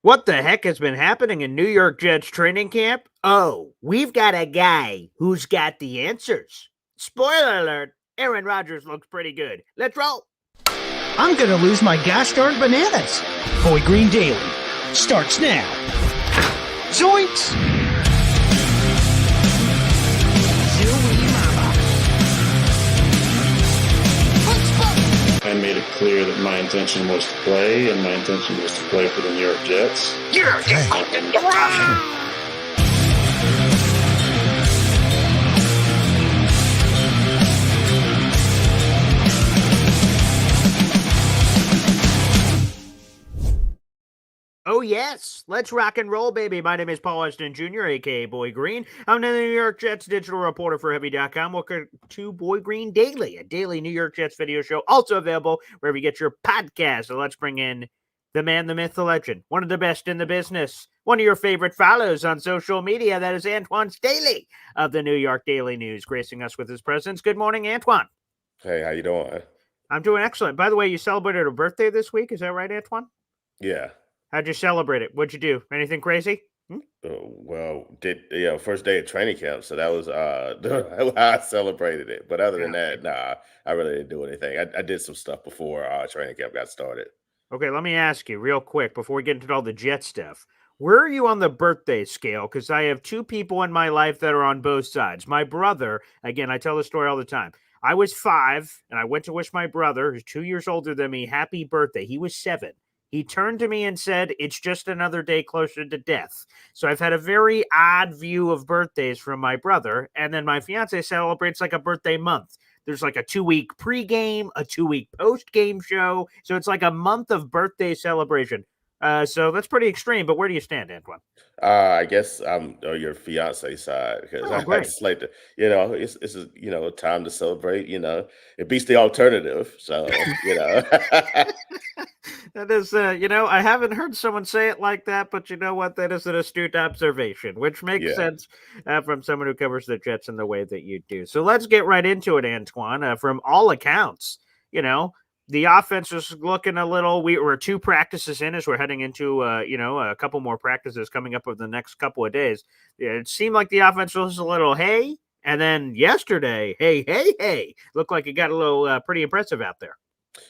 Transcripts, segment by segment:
What the heck has been happening in New York Jets training camp? Oh, we've got a guy who's got the answers. Spoiler alert, Aaron Rodgers looks pretty good. Let's roll. I'm gonna lose my gosh-darn bananas. Boy Green Daily starts now. Zoinks! I made it clear that my intention was to play, and my intention was to play for the New York Jets. You're fucking depression. Oh, yes. Let's rock and roll, baby. My name is Paul Weston Jr., a.k.a. Boy Green. I'm the New York Jets digital reporter for Heavy.com. Welcome to Boy Green Daily, a daily New York Jets video show, also available wherever you get your podcast. So let's bring in the man, the myth, the legend, one of the best in the business, one of your favorite follows on social media. That is Antwan Staley of the New York Daily News, gracing us with his presence. Good morning, Antwan. Hey, how you doing? I'm doing excellent. By the way, you celebrated a birthday this week. Is that right, Antwan? Yeah. How'd you celebrate it? What'd you do? Anything crazy? First day of training camp, so that was how I celebrated it. But other than that, nah, I really didn't do anything. I did some stuff before training camp got started. Okay, let me ask you real quick before we get into all the Jet stuff. Where are you on the birthday scale? Because I have two people in my life that are on both sides. My brother, again, I tell this story all the time. I was 5, and I went to wish my brother, who's 2 years older than me, happy birthday. He was 7. He turned to me and said, "It's just another day closer to death." So I've had a very odd view of birthdays from my brother. And then my fiance celebrates like a birthday month. There's like a 2-week pregame, a 2-week post-game show. So it's like a month of birthday celebration. So that's pretty extreme. But where do you stand, Antoine? I guess I'm on your fiance side because Oh, I great. just like to, it's a time to celebrate. It beats the alternative. So That is, I haven't heard someone say it like that, but you know what? That is an astute observation, which makes yeah. sense from someone who covers the Jets in the way that you do. So let's get right into it, Antoine. From all accounts, the offense is looking a little. We were 2 practices in as we're heading into, a couple more practices coming up over the next couple of days. It seemed like the offense was a little hey, and then yesterday, hey, looked like it got a little pretty impressive out there.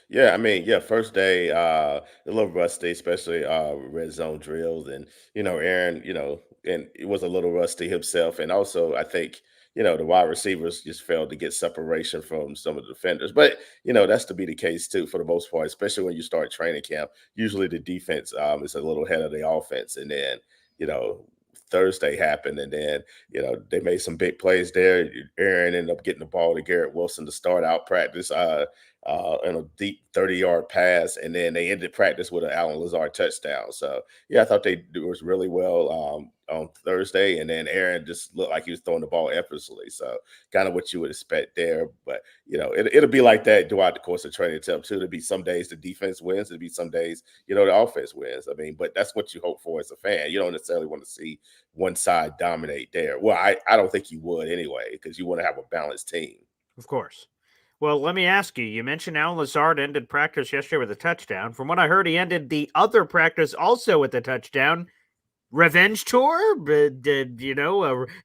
Yeah, I mean, yeah, first day, a little rusty, especially red zone drills, and Aaron, and it was a little rusty himself, and also I think the wide receivers just failed to get separation from some of the defenders, but that's to be the case too for the most part, especially when you start training camp. Usually the defense is a little ahead of the offense, and then you know. Thursday happened, and then they made some big plays there. Aaron ended up getting the ball to Garrett Wilson to start out practice. In a deep 30-yard pass, and then they ended practice with an Alan Lazard touchdown. So, yeah, I thought they was really well on Thursday, and then Aaron just looked like he was throwing the ball effortlessly. So, kind of what you would expect there. But, it'll be like that throughout the course of training camp, too. There'll be some days the defense wins. There'll be some days, the offense wins. I mean, but that's what you hope for as a fan. You don't necessarily want to see one side dominate there. Well, I don't think you would anyway, because you want to have a balanced team. Of course. Well, let me ask you. You mentioned Alan Lazard ended practice yesterday with a touchdown. From what I heard, he ended the other practice also with a touchdown. Revenge tour? Did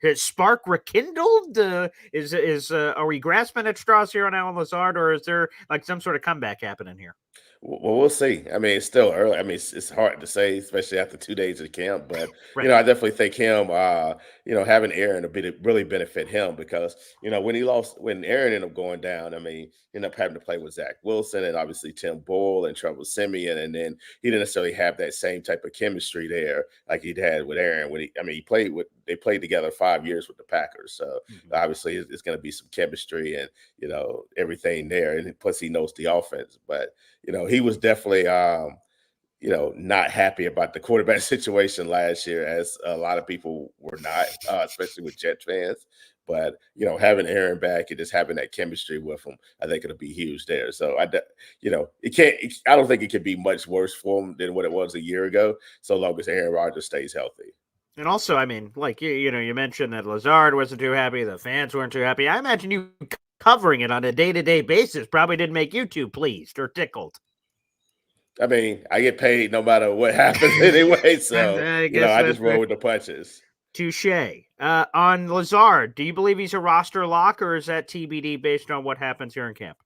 his spark rekindled? Are we grasping at straws here on Alan Lazard, or is there like some sort of comeback happening here? Well, we'll see. I mean, it's still early. I mean, it's hard to say, especially after 2 days of camp. But Right. I definitely think him, having Aaron a bit really benefit him because when Aaron ended up going down, I mean, he ended up having to play with Zach Wilson and obviously Tim Boyle and Trevor Siemian, and then he didn't necessarily have that same type of chemistry there like he'd had with Aaron when they played together 5 years with the Packers. So obviously, it's going to be some chemistry and everything there, and plus he knows the offense, but. He was definitely, not happy about the quarterback situation last year, as a lot of people were not, especially with Jet fans. But having Aaron back and just having that chemistry with him, I think it'll be huge there. So it can't. I don't think it could be much worse for him than what it was a year ago, so long as Aaron Rodgers stays healthy. And also, I mean, like you mentioned that Lazard wasn't too happy, the fans weren't too happy. I imagine you covering it on a day-to-day basis probably didn't make you too pleased or tickled. I mean, I get paid no matter what happens anyway, so I guess I that's just roll with the punches. touche. On Lazard, do you believe he's a roster lock, or is that TBD based on what happens here in camp?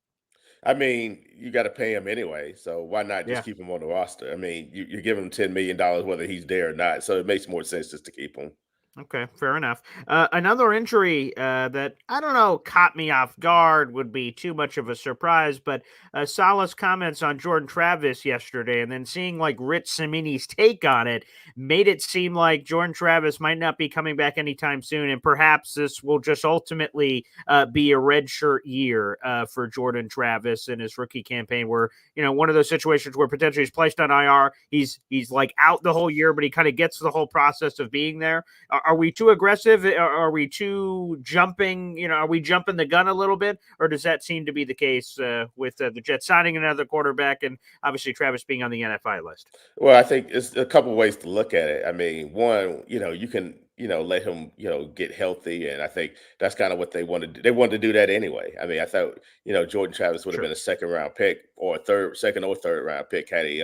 I mean, you got to pay him anyway, so why not just Yeah. keep him on the roster? I mean, you're giving him $10 million whether he's there or not, so it makes more sense just to keep him. Okay, fair enough. Another injury that I don't know caught me off guard would be too much of a surprise, but Salah's comments on Jordan Travis yesterday, and then seeing like Rich Cimini's take on it, made it seem like Jordan Travis might not be coming back anytime soon, and perhaps this will just ultimately be a redshirt year for Jordan Travis in his rookie campaign, where one of those situations where potentially he's placed on IR, he's like out the whole year, but he kind of gets the whole process of being there. Are we too aggressive? Are we too jumping? Are we jumping the gun a little bit? Or does that seem to be the case with the Jets signing another quarterback and obviously Travis being on the NFI list? Well, I think it's a couple ways to look at it. I mean, one, you can, let him, get healthy, and I think that's kind of what they wanted. They wanted to do that anyway. I mean, I thought, Jordan Travis would have Sure. been a second round pick or second or third round pick had he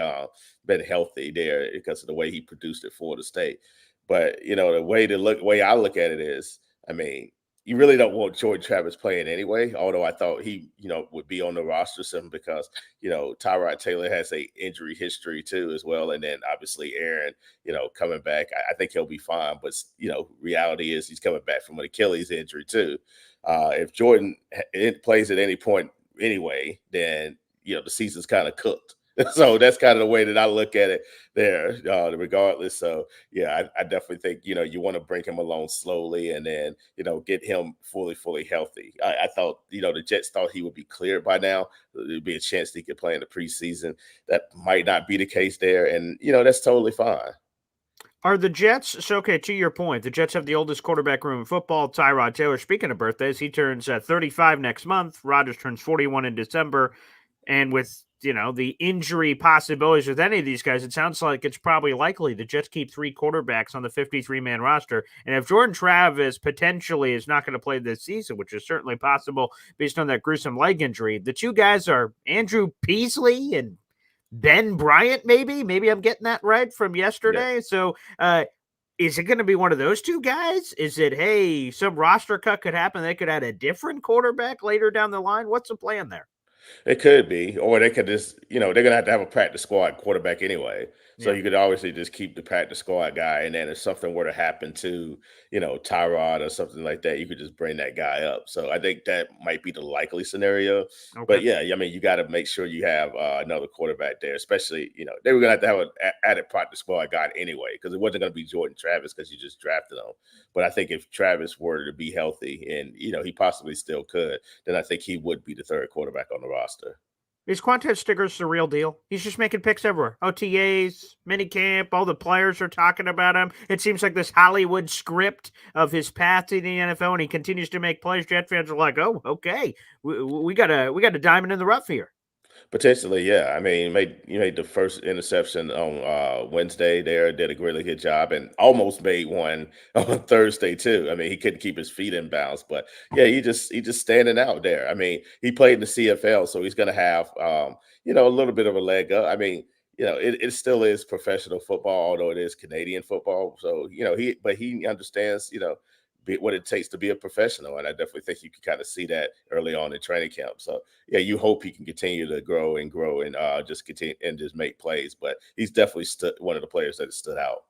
been healthy there because of the way he produced at Florida State. But way I look at it is, I mean, you really don't want Jordan Travis playing anyway. Although I thought he, would be on the roster simply because Tyrod Taylor has a injury history too as well, and then obviously Aaron, coming back. I think he'll be fine, but reality is he's coming back from an Achilles injury too. If Jordan plays at any point anyway, then the season's kind of cooked. So that's kind of the way that I look at it there, regardless. So yeah, I definitely think you want to bring him along slowly and then get him fully healthy. I thought the Jets thought he would be cleared by now. There'd be a chance that he could play in the preseason. That might not be the case there, and that's totally fine. Are the Jets, so okay, to your point, the Jets have the oldest quarterback room in football, Tyrod Taylor. Speaking of birthdays, he turns 35 next month. Rodgers turns 41 in December. And with, the injury possibilities with any of these guys, it sounds like it's probably likely the Jets keep three quarterbacks on the 53-man roster. And if Jordan Travis potentially is not going to play this season, which is certainly possible based on that gruesome leg injury, the two guys are Andrew Peasley and Ben Bryant, maybe. Maybe I'm getting that right from Yeah. yesterday. So, is it going to be one of those two guys? Is it, hey, some roster cut could happen? They could add a different quarterback later down the line. What's the plan there? It could be, or they could just, they're gonna have to have a practice squad quarterback anyway. So Yeah. you could obviously just keep the practice squad guy, and then if something were to happen to, Tyrod or something like that, you could just bring that guy up. So I think that might be the likely scenario. Okay. But yeah, I mean, you got to make sure you have another quarterback there, especially, they were gonna have to have an added practice squad guy anyway, because it wasn't gonna be Jordan Travis because you just drafted him. But I think if Travis were to be healthy, and he possibly still could, then I think he would be the third quarterback on the roster. Is Quantez Stiggers the real deal? He's just making picks everywhere. OTAs, minicamp, all the players are talking about him. It seems like this Hollywood script of his path to the NFL, and he continues to make plays. Jet fans are like, "Oh, okay, we got a diamond in the rough here." Potentially, yeah. I mean, you made the first interception on Wednesday there, did a really good job, and almost made one on Thursday too. I mean, he couldn't keep his feet in bounds, but yeah, he just standing out there. I mean, he played in the CFL, so he's gonna have a little bit of a leg up. I mean, it still is professional football, although it is Canadian football. So, he understands, what it takes to be a professional. And I definitely think you can kind of see that early on in training camp. So yeah, you hope he can continue to grow and just continue and just make plays. But he's definitely one of the players that has stood out.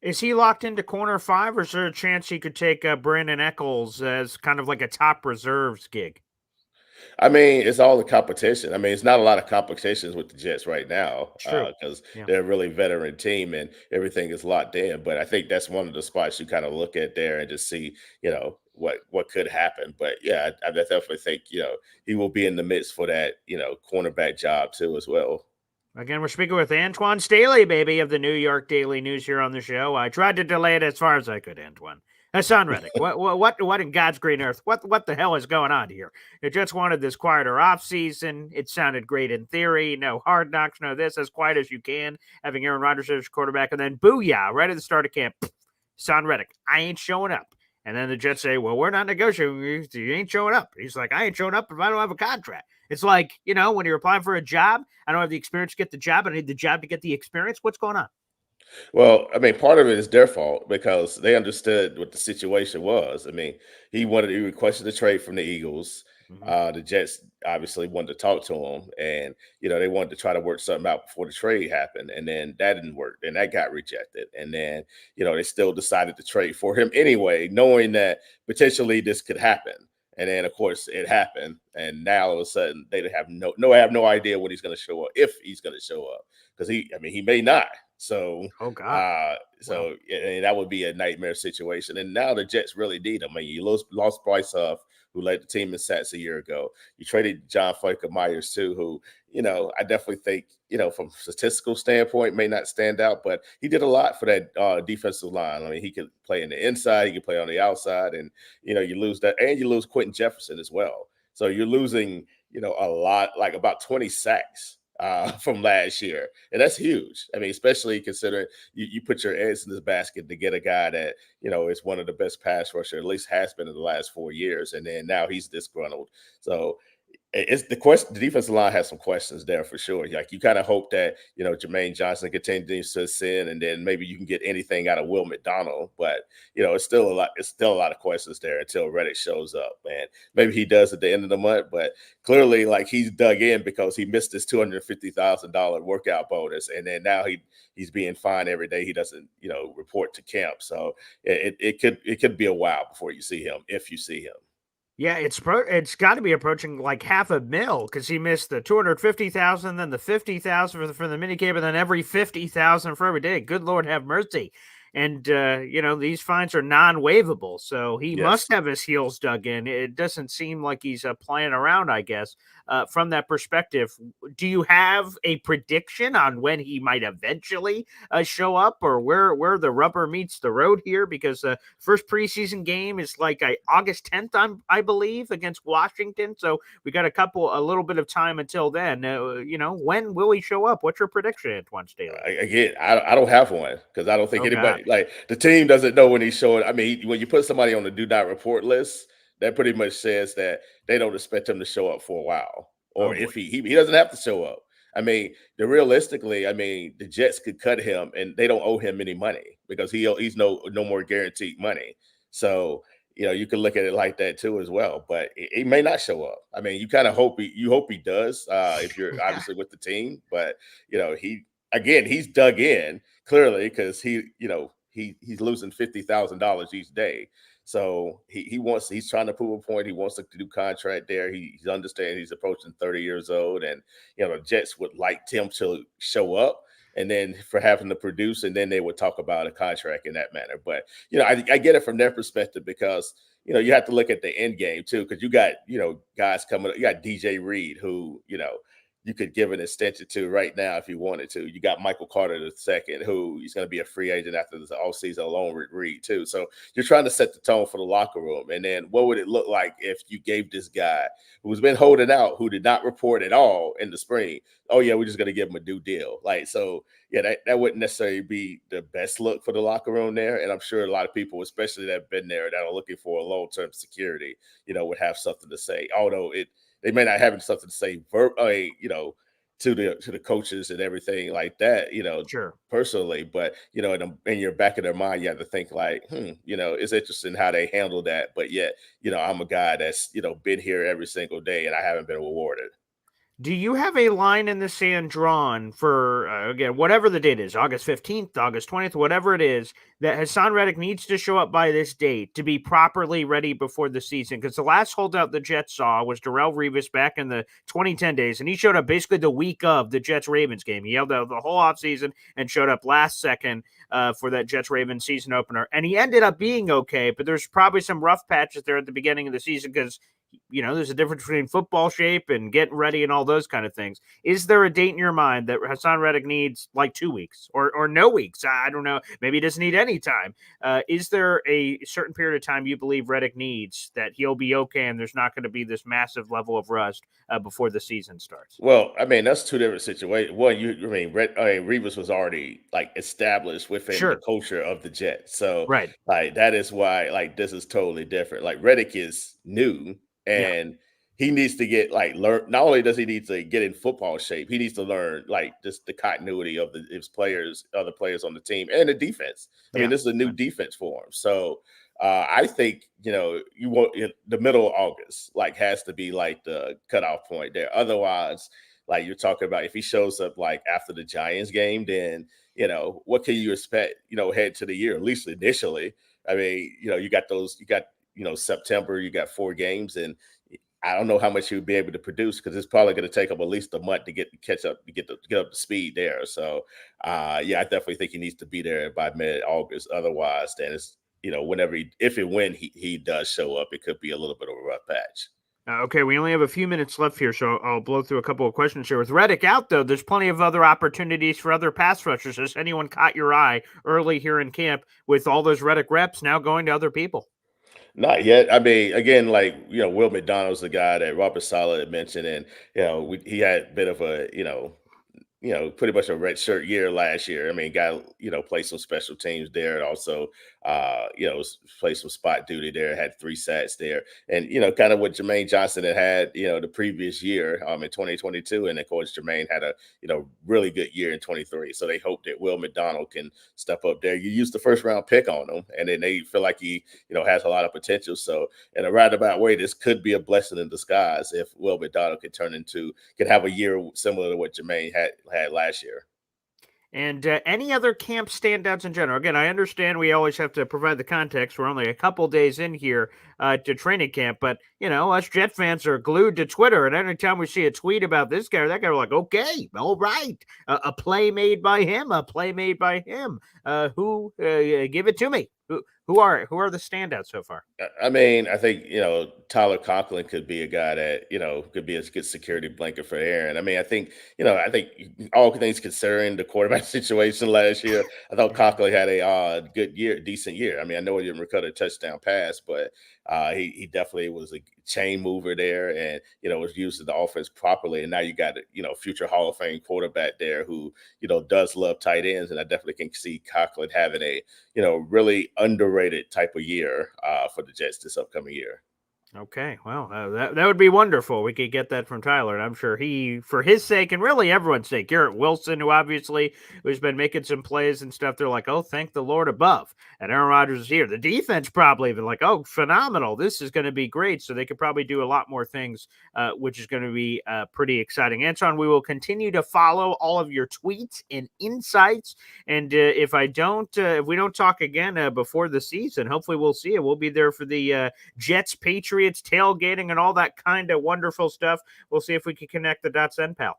Is he locked into corner five, or is there a chance he could take Brandon Eccles as kind of like a top reserves gig? I mean, it's all the competition. I mean, it's not a lot of competitions with the Jets right now It's true. because Yeah. they're a really veteran team and everything is locked in. But I think that's one of the spots you kind of look at there and just see, what could happen. But yeah, I definitely think he will be in the midst for that cornerback job too as well. Again, we're speaking with Antwan Staley, baby, of the New York Daily News here on the show. I tried to delay it as far as I could, Antwan. Haason Reddick, what in God's green earth? What the hell is going on here? It just wanted this quieter offseason. It sounded great in theory. No hard knocks, no this, as quiet as you can, having Aaron Rodgers as quarterback, and then booyah, right at the start of camp. Haason Reddick, I ain't showing up. And then the Jets say, well, we're not negotiating with you. You ain't showing up. He's like, I ain't showing up if I don't have a contract. It's like, when you're applying for a job, I don't have the experience to get the job. I need the job to get the experience. What's going on? Well, I mean, part of it is their fault because they understood what the situation was. I mean, he requested a trade from the Eagles. Mm-hmm. The Jets obviously wanted to talk to him, and they wanted to try to work something out before the trade happened, and then that didn't work, and that got rejected, and then they still decided to trade for him anyway, knowing that potentially this could happen. And then, of course, it happened, and now all of a sudden they have no idea when he's going to show up, if he's going to show up, because he may not. So, Oh, God. And that would be a nightmare situation. And now the Jets really need him. I mean, you lost Bryce Huff, who led the team in sacks a year ago. You traded John Franklin Myers too, who I definitely think from a statistical standpoint may not stand out, but he did a lot for that defensive line. I mean, he could play in the inside, he could play on the outside, and you lose that, and you lose Quentin Jefferson as well. So you're losing a lot, like about 20 sacks from last year. And that's huge. I mean, especially considering you put your eggs in this basket to get a guy that, is one of the best pass rusher, at least has been in the last 4 years. And then now he's disgruntled. So it's the defensive line has some questions there for sure. Like you kind of hope that, Jermaine Johnson continues to ascend, and then maybe you can get anything out of Will McDonald. But, it's still a lot of questions there until Reddick shows up. And maybe he does at the end of the month, but clearly like he's dug in because he missed his $250,000 workout bonus. And then now he's being fined every day. He doesn't, report to camp. So it could be a while before you see him, if you see him. Yeah, it's got to be approaching like $500,000 because he missed the 250,000, then the 50,000 for the minicamp, and then every 50,000 for every day. Good Lord, have mercy! And these fines are non-waivable, so he must have his heels dug in. It doesn't seem like he's playing around, I guess. From that perspective, do you have a prediction on when he might eventually show up, or where the rubber meets the road here? Because the first preseason game is like August 10th, I believe, against Washington. So we got a little bit of time until then. When will he show up? What's your prediction, Antwan Staley? Again, I don't have one because I don't think anybody, like the team doesn't know when he's showing. I mean, when you put somebody on the do not report list, that pretty much says that they don't expect him to show up for a while, or if he doesn't have to show up. I mean, realistically, the Jets could cut him and they don't owe him any money because he's no more guaranteed money. So you can look at it like that too as well. But he may not show up. I mean, you kind of hope he does if you're obviously with the team. But he's dug in clearly because he's losing $50,000 each day. So he's trying to prove a point. He wants to do contract there. He's understanding he's approaching 30 years old, and the Jets would like him to show up and then for having to produce, and then they would talk about a contract in that manner. But I get it from their perspective because you have to look at the end game too, because you got guys coming up. You got DJ Reed, who you could give an extension to right now if you wanted to. You got Michael Carter II, who is going to be a free agent after this offseason along with Reed too. So you're trying to set the tone for the locker room. And then what would it look like if you gave this guy who's been holding out, who did not report at all in the spring, oh yeah, we're just going to give him a new deal. That wouldn't necessarily be the best look for the locker room there. And I'm sure a lot of people, especially that have been there, that are looking for a long-term security, would have something to say. Although they may not have something to say, to the coaches and everything like that, Sure. personally. But in your back of their mind, you have to think like, it's interesting how they handle that. But yet, I'm a guy that's been here every single day, and I haven't been rewarded. Do you have a line in the sand drawn for, again, whatever the date is, August 15th, August 20th, whatever it is, that Haason Reddick needs to show up by this date to be properly ready before the season? Because the last holdout the Jets saw was Darrelle Revis back in the 2010 days, and he showed up basically the week of the Jets-Ravens game. He held out the whole offseason and showed up last second for that Jets-Ravens season opener. And he ended up being okay, but there's probably some rough patches there at the beginning of the season because there's a difference between football shape and getting ready and all those kind of things. Is there a date in your mind that Haason Reddick needs like 2 weeks or no weeks? I don't know. Maybe he doesn't need any time. Is there a certain period of time you believe Reddick needs that he'll be okay and there's not going to be this massive level of rust before the season starts? Well, I mean, that's two different situations. One, Revis was already like established within the Sure. culture of the Jets, so Right. like that is why like this is totally different. Like Reddick is new, Yeah. and he needs to get like learn. Not only does he need to get in football shape, he needs to learn like just the continuity of his players, other players on the team, and the defense. I mean, Yeah. this is a new defense for him, so. I think you want the middle of August like has to be like the cutoff point there. Otherwise, like you're talking about, if he shows up like after the Giants game, then what can you expect? Head to the year, at least initially. I mean, you got September, you got 4 games, and I don't know how much he would be able to produce because it's probably going to take him at least a month to catch up, get up to speed there. So, yeah, I definitely think he needs to be there by mid-August. Otherwise, then it's when he does show up, it could be a little bit of a rough patch. Okay, we only have a few minutes left here, so I'll blow through a couple of questions here. With Reddick out, though, there's plenty of other opportunities for other pass rushers. Has anyone caught your eye early here in camp with all those Reddick reps now going to other people? Not yet. I mean, again, like Will McDonald's the guy that Robert Sala had mentioned, and he had a bit of a pretty much a red shirt year last year. I mean, got played some special teams there, and also played some spot duty there. Had 3 sacks there, and kind of what Jermaine Johnson had the previous year in 2022, and of course Jermaine had a really good year in 23. So they hope that Will McDonald can step up there. You used the first round pick on him, and then they feel like he has a lot of potential. So in a roundabout way, this could be a blessing in disguise if Will McDonald can have a year similar to what Jermaine had last year. And any other camp standouts in general? Again, I understand we always have to provide the context. We're only a couple days in here to training camp, but us Jet fans are glued to Twitter, and anytime we see a tweet about this guy or that guy, we're like, okay, all right, a play made by him, a play made by him. Who give it to me? Who are the standouts so far? I mean, I think Tyler Conklin could be a guy that could be a good security blanket for Aaron. I mean, I think all things considering the quarterback situation last year, I thought Conklin had a decent year. I mean, I know he didn't recover a touchdown pass, but he definitely was a chain mover there, and was used in the offense properly. And now you got future Hall of Fame quarterback there who does love tight ends, and I definitely can see Conklin having a really underrated type of year for the Jets this upcoming year. Okay, well, that would be wonderful. We could get that from Tyler, and I'm sure for his sake, and really everyone's sake, Garrett Wilson, who's been making some plays and stuff, they're like, oh, thank the Lord above. And Aaron Rodgers is here. The defense probably even like, oh, phenomenal. This is going to be great. So they could probably do a lot more things, which is going to be pretty exciting. Antwan, we will continue to follow all of your tweets and insights. And if we don't talk again before the season, hopefully we'll see you. We'll be there for the Jets Patriots tailgating and all that kind of wonderful stuff. We'll see if we can connect the dots then, pal.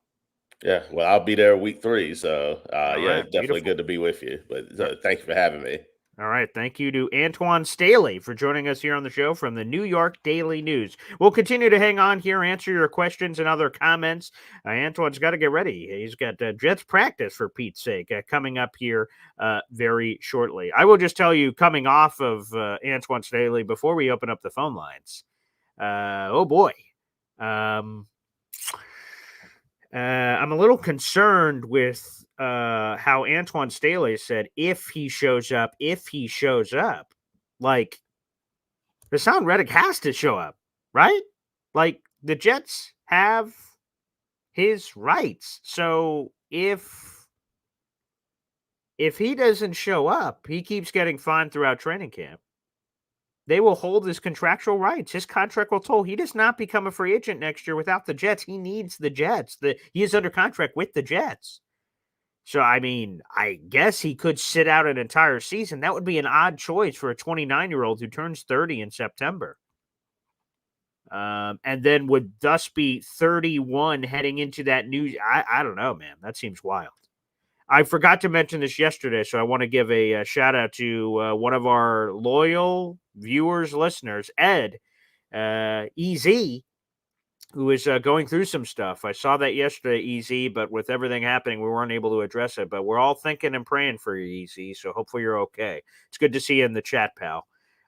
Yeah, well, I'll be there week 3, so right, definitely beautiful. Good to be with you. But thank you for having me. All right. Thank you to Antwan Staley for joining us here on the show from the New York Daily News. We'll continue to hang on here, answer your questions and other comments. Antwan's got to get ready. He's got Jets practice, for Pete's sake, coming up here very shortly. I will just tell you, coming off of Antwan Staley, before we open up the phone lines, oh boy. I'm a little concerned with how Antwan Staley said, if he shows up, like Haason Reddick has to show up, right? Like the Jets have his rights. So if he doesn't show up, he keeps getting fined throughout training camp. They will hold his contractual rights. His contract will toll. He does not become a free agent next year without the Jets. He needs the Jets. He is under contract with the Jets. So, I mean, I guess he could sit out an entire season. That would be an odd choice for a 29-year-old who turns 30 in September. And then would thus be 31 heading into that new. I don't know, man. That seems wild. I forgot to mention this yesterday, so I want to give a shout out to one of our loyal viewers, listeners, Ed. EZ, who is going through some stuff. I saw that yesterday, EZ, but with everything happening, we weren't able to address it. But we're all thinking and praying for you, EZ, so hopefully you're okay. It's good to see you in the chat, pal.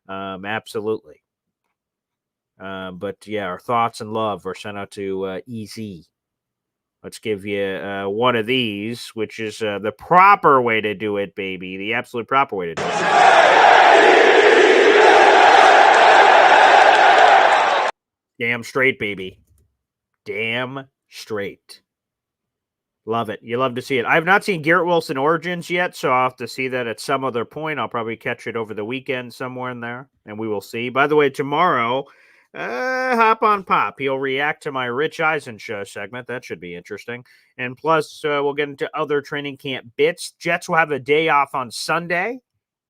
Absolutely. But yeah, our thoughts and love are sent out to EZ. Let's give you one of these, which is the proper way to do it, baby. The absolute proper way to do it. Damn straight, baby. Damn straight. Love it. You love to see it. I have not seen Garrett Wilson Origins yet, so I'll have to see that at some other point. I'll probably catch it over the weekend somewhere in there, and we will see. By the way, tomorrow, Hop on Pop. He'll react to my Rich Eisen show segment. That should be interesting. And plus, we'll get into other training camp bits. Jets will have a day off on Sunday,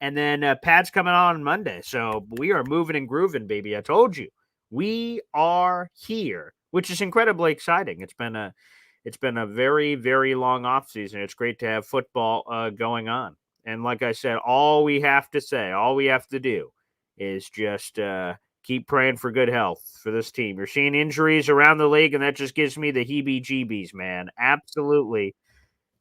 and then Pat's coming on Monday. So we are moving and grooving, baby. I told you. We are here, which is incredibly exciting. It's been a very, very long offseason. It's great to have football going on. And like I said, all we have to do is just keep praying for good health for this team. You're seeing injuries around the league, and that just gives me the heebie-jeebies, man. Absolutely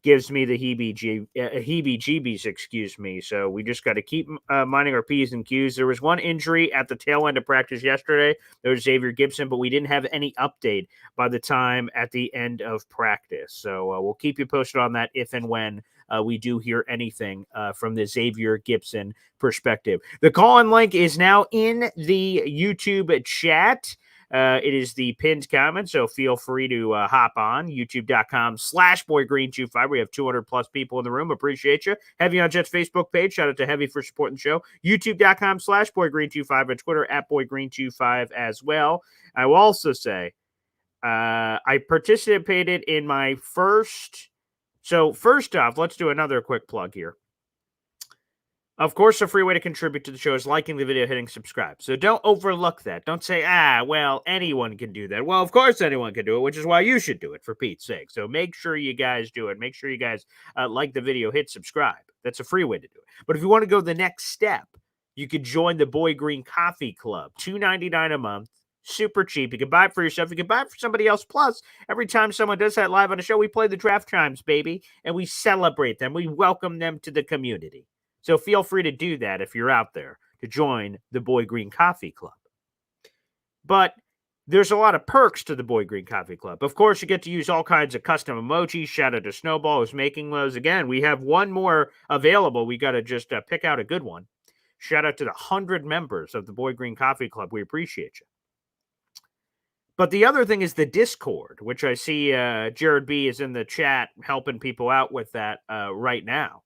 gives me the heebie-jeebies, excuse me. So we just got to keep minding our P's and Q's. There was one injury at the tail end of practice yesterday. There was Xavier Gibson, but we didn't have any update by the time at the end of practice. So we'll keep you posted on that if and when we do hear anything from the Xavier Gibson perspective. The call-in link is now in the YouTube chat. It is the pinned comment, so feel free to hop on youtube.com/boygreen25. We have 200 plus people in the room. Appreciate you. Heavy on Jets Facebook page. Shout out to Heavy for supporting the show. youtube.com/boygreen25 and Twitter @boygreen25 as well. I will also say I participated in my first. So first off, let's do another quick plug here. Of course, a free way to contribute to the show is liking the video, hitting subscribe. So don't overlook that. Don't say, well, anyone can do that. Well, of course anyone can do it, which is why you should do it, for Pete's sake. So make sure you guys do it. Make sure you guys like the video, hit subscribe. That's a free way to do it. But if you want to go the next step, you could join the Boy Green Coffee Club. $2.99 a month. Super cheap. You can buy it for yourself. You can buy it for somebody else. Plus, every time someone does that live on the show, we play the draft chimes, baby, and we celebrate them. We welcome them to the community. So feel free to do that if you're out there, to join the Boy Green Coffee Club. But there's a lot of perks to the Boy Green Coffee Club. Of course, you get to use all kinds of custom emojis. Shout out to Snowball, who's making those. Again, we have one more available. We got to just pick out a good one. Shout out to the 100 members of the Boy Green Coffee Club. We appreciate you. But the other thing is the Discord, which I see Jared B. is in the chat helping people out with that right now.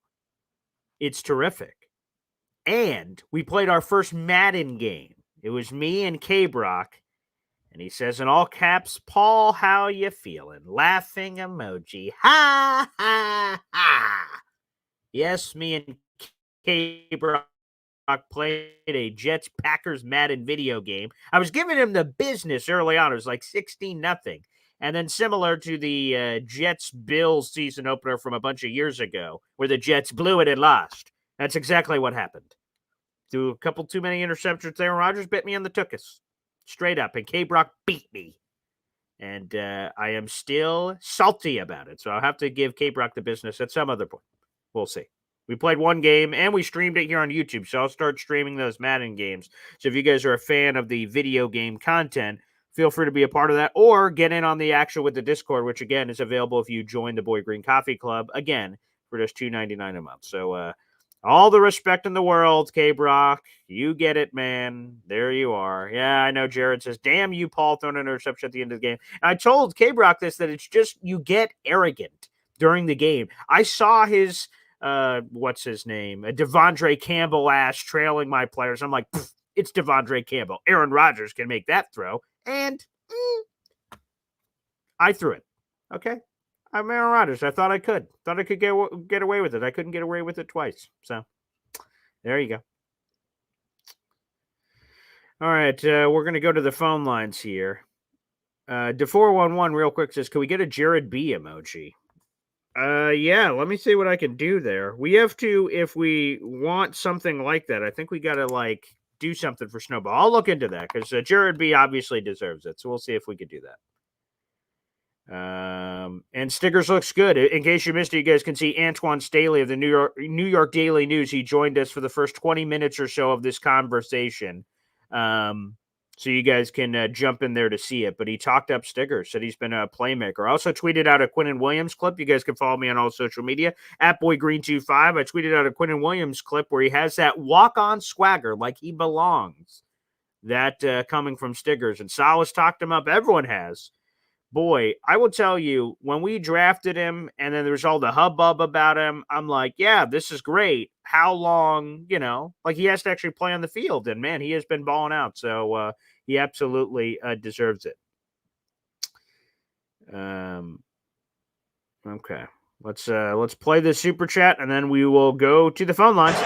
It's terrific. And we played our first Madden game. It was me and K-Brock. And he says in all caps, Paul, how you feeling? Laughing emoji. Ha, ha, ha. Yes, me and K-Brock played a Jets-Packers Madden video game. I was giving him the business early on. It was like 16-0. And then similar to the Jets-Bills season opener from a bunch of years ago, where the Jets blew it and lost. That's exactly what happened. Threw a couple too many interceptions there, and Rodgers bit me on the tuchus. Straight up. And K-Brock beat me. And I am still salty about it. So I'll have to give K-Brock the business at some other point. We'll see. We played one game, and we streamed it here on YouTube. So I'll start streaming those Madden games. So if you guys are a fan of the video game content, feel free to be a part of that or get in on the action with the Discord, which, again, is available if you join the Boy Green Coffee Club, again, for just $2.99 a month. So all the respect in the world, K-Brock. You get it, man. There you are. Yeah, I know Jared says, damn you, Paul, throwing an interception at the end of the game. And I told K-Brock this, that it's just you get arrogant during the game. I saw his, what's his name, a Devondre Campbell ass trailing my players. I'm like, it's Devondre Campbell. Aaron Rodgers can make that throw. And I threw it. Okay. I'm Aaron Rodgers. I thought I could. Thought I could get away with it. I couldn't get away with it twice. So there you go. All right. We're going to go to the phone lines here. De411 real quick says, can we get a Jared B emoji? Yeah, let me see what I can do there. We have to, if we want something like that, I think we got to do something for Snowball. I'll look into that because Jared B obviously deserves it. So we'll see if we could do that. And Stickers looks good. In case you missed it, you guys can see Antwan Staley of the New York Daily News. He joined us for the first 20 minutes or so of this conversation. So you guys can jump in there to see it. But he talked up Stickers, said he's been a playmaker. I also tweeted out a Quinnen Williams clip. You guys can follow me on all social media at BoyGreen25. I tweeted out a Quinnen Williams clip where he has that walk-on swagger like he belongs. That coming from Stickers. And Salas talked him up. Everyone has. Boy, I will tell you, when we drafted him and then there's all the hubbub about him, I'm like, yeah, this is great. How long, like he has to actually play on the field. And, man, he has been balling out. So he absolutely deserves it. Okay. Let's play the Super Chat, and then we will go to the phone lines.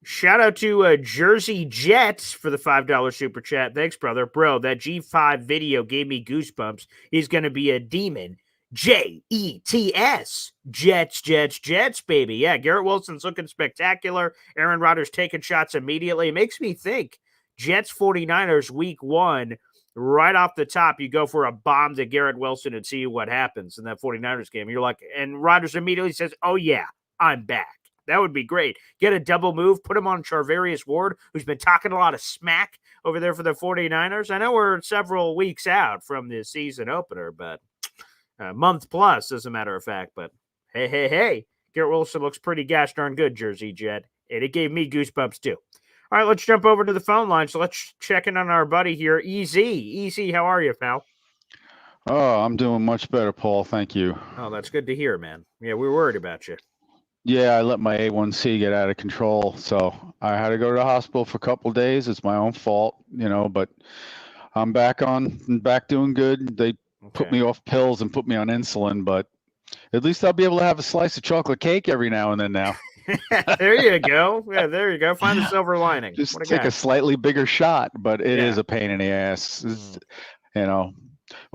Shout out to Jersey Jets for the $5 Super Chat. Thanks, brother. Bro, that G5 video gave me goosebumps. He's going to be a demon. Jets. Jets, baby. Yeah, Garrett Wilson's looking spectacular. Aaron Rodgers taking shots immediately. It makes me think Jets 49ers week 1, right off the top, you go for a bomb to Garrett Wilson and see what happens in that 49ers game. You're like, and Rodgers immediately says, oh, yeah, I'm back. That would be great. Get a double move, put him on Charvarius Ward, who's been talking a lot of smack over there for the 49ers. I know we're several weeks out from the season opener, but a month plus, as a matter of fact. But hey, Garrett Wilson looks pretty gosh darn good, Jersey Jet. And it gave me goosebumps too. All right, let's jump over to the phone line. So let's check in on our buddy here, EZ. EZ, how are you, pal? Oh, I'm doing much better, Paul. Thank you. Oh, that's good to hear, man. Yeah, we were worried about you. Yeah, I let my A1C get out of control, so I had to go to the hospital for a couple of days. It's my own fault, but I'm back doing good. They put me off pills and put me on insulin, but at least I'll be able to have a slice of chocolate cake every now and then now. There you go. Yeah, there you go. Find the silver lining. Just take a slightly bigger shot, but it is a pain in the ass. Well,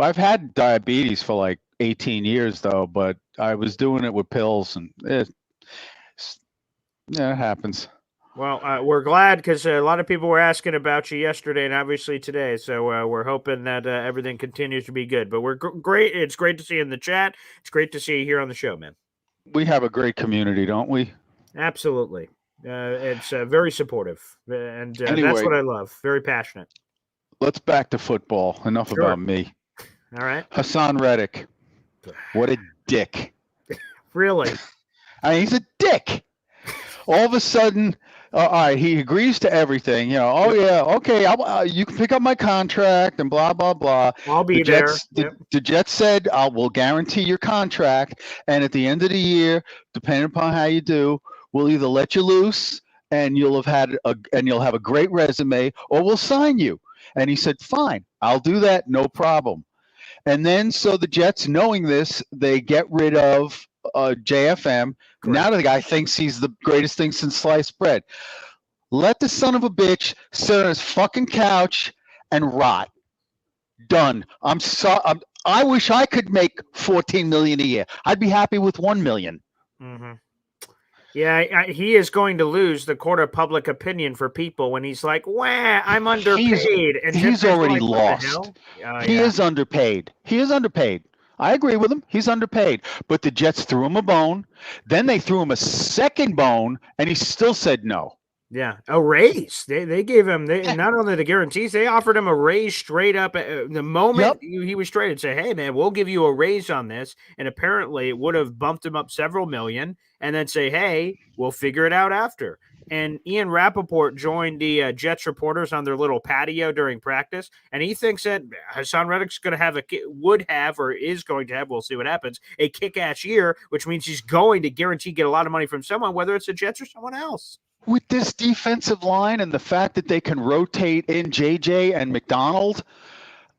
I've had diabetes for like 18 years, though, but I was doing it with pills, and it happens. Well, we're glad because a lot of people were asking about you yesterday and obviously today. So we're hoping that everything continues to be good. But we're great. It's great to see you in the chat. It's great to see you here on the show, man. We have a great community, don't we? Absolutely. It's very supportive. And anyway, that's what I love. Very passionate. Let's back to football. Enough about me. All right. Haason Reddick. What a dick. Really? I mean, he's a dick. All of a sudden, all right, he agrees to everything. Oh yeah, okay, you can pick up my contract and blah blah blah. I'll be there. The Jets said, "We'll guarantee your contract, and at the end of the year, depending upon how you do, we'll either let you loose and you'll have a great resume, or we'll sign you." And he said, "Fine, I'll do that, no problem." And then, so the Jets, knowing this, they get rid of JFM. Correct. Now the guy thinks he's the greatest thing since sliced bread. Let the son of a bitch sit on his fucking couch and rot. Done. I wish I could make $14 million a year. I'd be happy with $1 million. Mm-hmm. Yeah, he is going to lose the court of public opinion for people when he's like, "Wah, I'm underpaid." He's already lost. He is underpaid. He is underpaid. I agree with him. He's underpaid. But the Jets threw him a bone. Then they threw him a second bone, and he still said no. Yeah, a raise. They gave him not only the guarantees, they offered him a raise straight up. The moment he was traded, say, "Hey, man, we'll give you a raise on this." And apparently it would have bumped him up several million, and then say, "Hey, we'll figure it out after." And Ian Rappaport joined the Jets reporters on their little patio during practice, and he thinks that Haason Reddick's going to have is going to have, we'll see what happens, a kick-ass year, which means he's going to guarantee get a lot of money from someone, whether it's the Jets or someone else. With this defensive line and the fact that they can rotate in JJ and McDonald,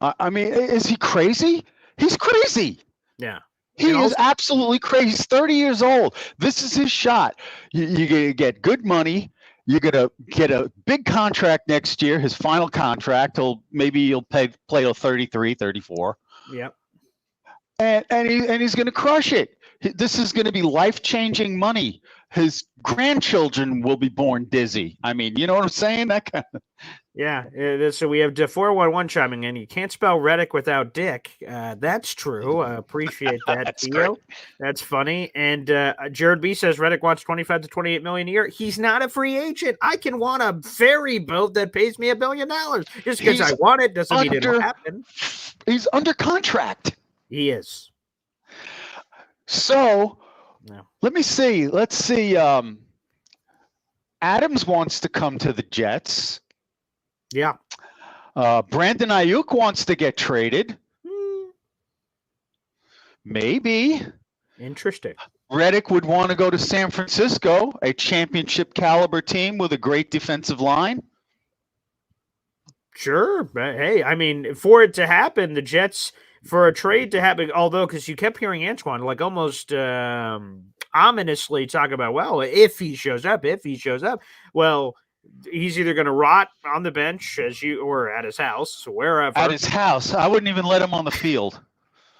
I mean, is he crazy? He's crazy. Yeah. He is absolutely crazy. He's 30 years old. This is his shot. You're going to get good money. You're going to get a big contract next year, his final contract. Maybe he'll play till 33, 34. Yep. And he's going to crush it. This is going to be life-changing money. His grandchildren will be born dizzy. I mean, you know what I'm saying? That kind of. Yeah. So we have 411 chiming in. You can't spell Reddick without Dick. That's true. I appreciate that, That's Theo. great. That's funny. And Jared B says Reddick wants 25 to 28 million a year. He's not a free agent. I can want a ferry boat that pays me $1 billion. Just because I want it doesn't mean it'll happen. He's under contract. He is. So No. let's see. Adams wants to come to the Jets. Yeah. Brandon Ayuk wants to get traded. Maybe. Interesting. Reddick would want to go to San Francisco, a championship caliber team with a great defensive line. Sure. But hey, I mean, for it to happen, the Jets, for a trade to happen, although, because you kept hearing Antwan like almost ominously talk about, well, if he shows up. Well, he's either going to rot on the bench or at his house, wherever. At his house. I wouldn't even let him on the field.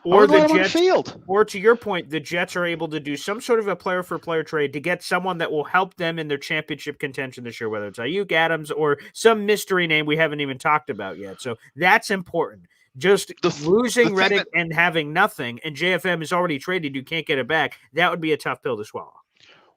Or the Jets, field. Or to your point, the Jets are able to do some sort of a player-for-player trade to get someone that will help them in their championship contention this year, whether it's Ayuk, Adams, or some mystery name we haven't even talked about yet. So that's important. Just losing Reddick and having nothing, and JFM is already traded, you can't get it back, that would be a tough pill to swallow.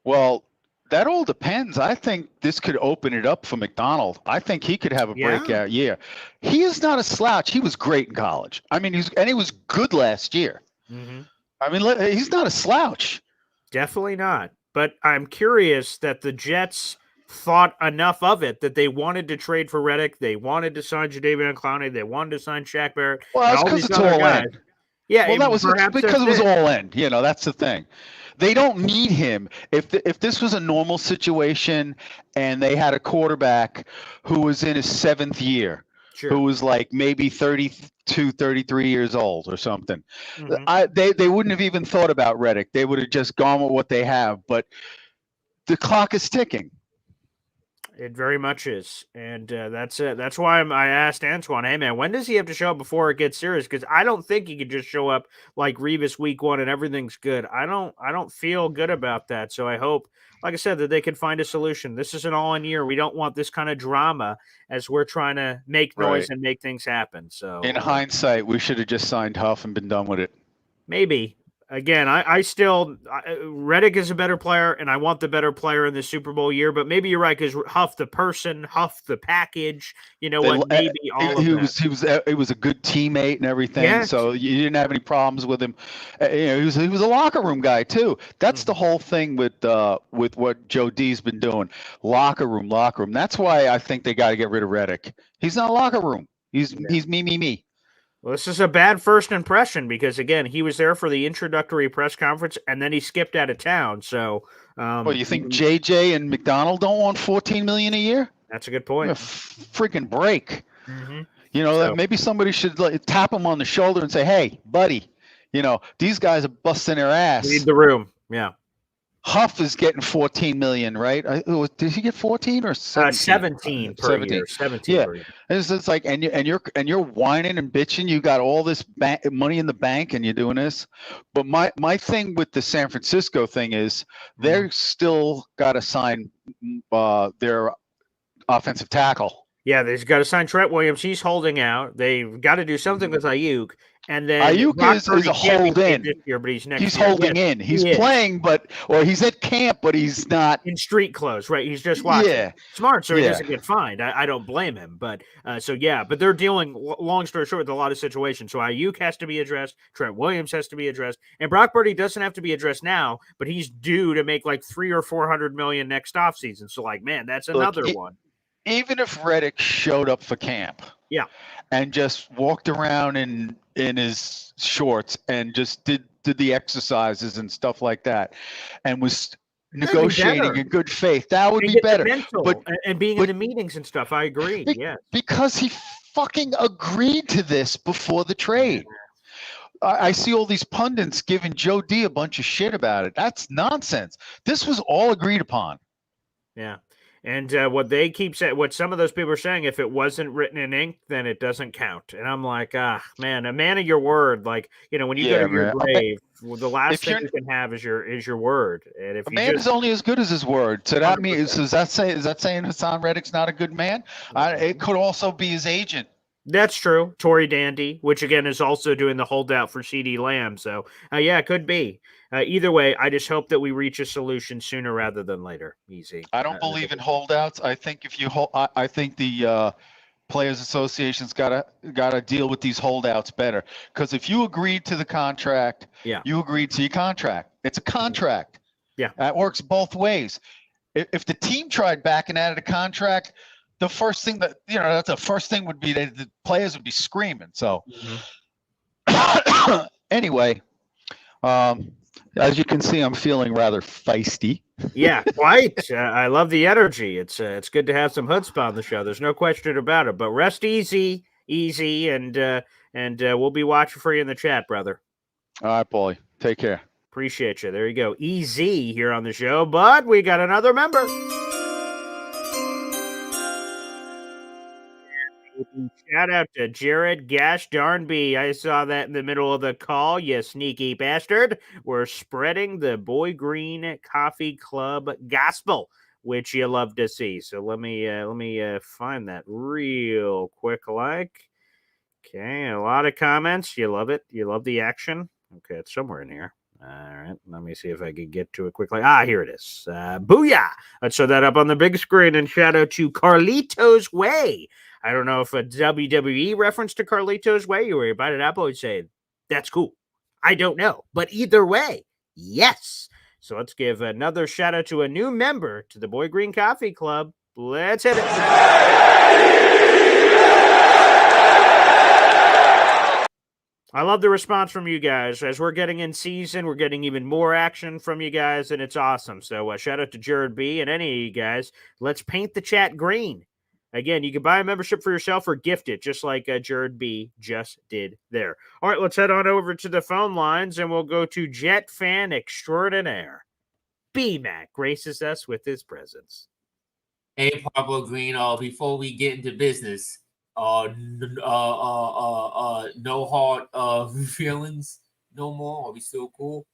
Well, that all depends. I think this could open it up for McDonald. I think he could have a breakout year. He is not a slouch. He was great in college. I mean, he was good last year. Mm-hmm. I mean, he's not a slouch. Definitely not. But I'm curious that the Jets thought enough of it that they wanted to trade for Reddick. They wanted to sign Jadeveon Clowney. They wanted to sign Shaq Barrett. Well, that's because it's all in. Yeah, well, that was because it was all in. You know, that's the thing. They don't need him. If this was a normal situation and they had a quarterback who was in his 7th year, who was like maybe 32, 33 years old or something, they wouldn't have even thought about Reddick. They would have just gone with what they have. But the clock is ticking. It very much is, and that's it. That's why I asked Antwan, hey man, when does he have to show up before it gets serious? Because I don't think he could just show up like Revis week 1 and everything's good. I don't feel good about that. So I hope, like I said, that they could find a solution. This is an all-in year. We don't want this kind of drama as we're trying to make noise and make things happen. So in hindsight, we should have just signed Huff and been done with it. Maybe. Again, I still Reddick is a better player, and I want the better player in the Super Bowl year. But maybe you're right, because Huff the person, Huff the package. You know what? Maybe all of that. He was a good teammate and everything. Yes. So you didn't have any problems with him. He was a locker room guy too. That's the whole thing with what Joe D's been doing. Locker room. That's why I think they got to get rid of Reddick. He's not a locker room. He's me. Well, this is a bad first impression because, again, he was there for the introductory press conference, and then he skipped out of town. So, you think JJ and McDonald don't want $14 million a year? That's a good point. A freaking break. Mm-hmm. You know, maybe somebody should tap him on the shoulder and say, "Hey, buddy, you know these guys are busting their ass. Read the room." Yeah. Huff is getting $14 million, right? Did he get 14 or 17? 17 per year. 17 per year. It's like, and you're whining and bitching. You got all this money in the bank, and you're doing this. But my thing with the San Francisco thing is they're still got to sign their offensive tackle. Yeah, they've got to sign Trent Williams. He's holding out. They've got to do something with Ayuk. And then Ayuk is a hold in. This year, but he's holding in. He's playing, or he's at camp, but he's not in street clothes, right? He's just watching. Yeah. Smart, so he doesn't get fined. I don't blame him. But but they're dealing, long story short, with a lot of situations. So Ayuk has to be addressed. Trent Williams has to be addressed. And Brock Purdy doesn't have to be addressed now, but he's due to make like $300 or $400 million next offseason. So man, that's another one. Even if Reddick showed up for camp, and just walked around in his shorts and just did the exercises and stuff like that, and was negotiating in good faith, that would be better. And being in the meetings and stuff, I agree. Because he fucking agreed to this before the trade. I see all these pundits giving Joe D a bunch of shit about it. That's nonsense. This was all agreed upon. Yeah. And what they keep saying, what some of those people are saying, if it wasn't written in ink, then it doesn't count. And I'm like, man, a man of your word. Like, when you go Yeah, to your man. grave, the last If thing you're you can have is your word. And if A you man just is only as good as his word. So that means 100%. is that saying Haason Reddick's not a good man? It could also be his agent. That's true. Tory Dandy, which again is also doing the holdout for CD Lamb. So, yeah, it could be. Either way, I just hope that we reach a solution sooner rather than later. Easy. I don't believe in holdouts. I think if you hold, I think the players association's gotta deal with these holdouts better. Because if you agreed to the contract, Yeah. you agreed to your contract. It's a contract. Yeah. That works both ways. If the team tried backing out of the contract, the first thing that's the first thing would be that the players would be screaming. So anyway, as you can see, I'm feeling rather feisty. Yeah, quite. I love the energy. It's good to have some chutzpah on the show. There's no question about it. But rest easy, and we'll be watching for you in the chat, brother. All right, boy. Take care. Appreciate you. There you go. Easy here on the show, but we got another member. Shout out to Jared Gash Darnby. I saw that in the middle of the call, you sneaky bastard. We're spreading the Boy Green Coffee Club gospel, which you love to see. So let me find that real quick. Okay, a lot of comments. You love it. You love the action. Okay, it's somewhere in here. All right, let me see if I can get to it quickly. Here it is. Booyah! Let's show that up on the big screen. And shout out to Carlito's Way. I don't know if a WWE reference to Carlito's Way, you were invited up, I would say, that's cool. I don't know. But either way, yes. So let's give another shout out to a new member to the Boy Green Coffee Club. Let's hit it. I love the response from you guys. As we're getting in season, we're getting even more action from you guys, and it's awesome. So shout out to Jared B. and any of you guys. Let's paint the chat green. Again, you can buy a membership for yourself or gift it, just like Jared B. just did there. All right, let's head on over to the phone lines, and we'll go to Jet Fan Extraordinaire. B-Mac graces us with his presence. Hey, Pablo Green, before we get into business, no hard feelings no more. Are we still cool?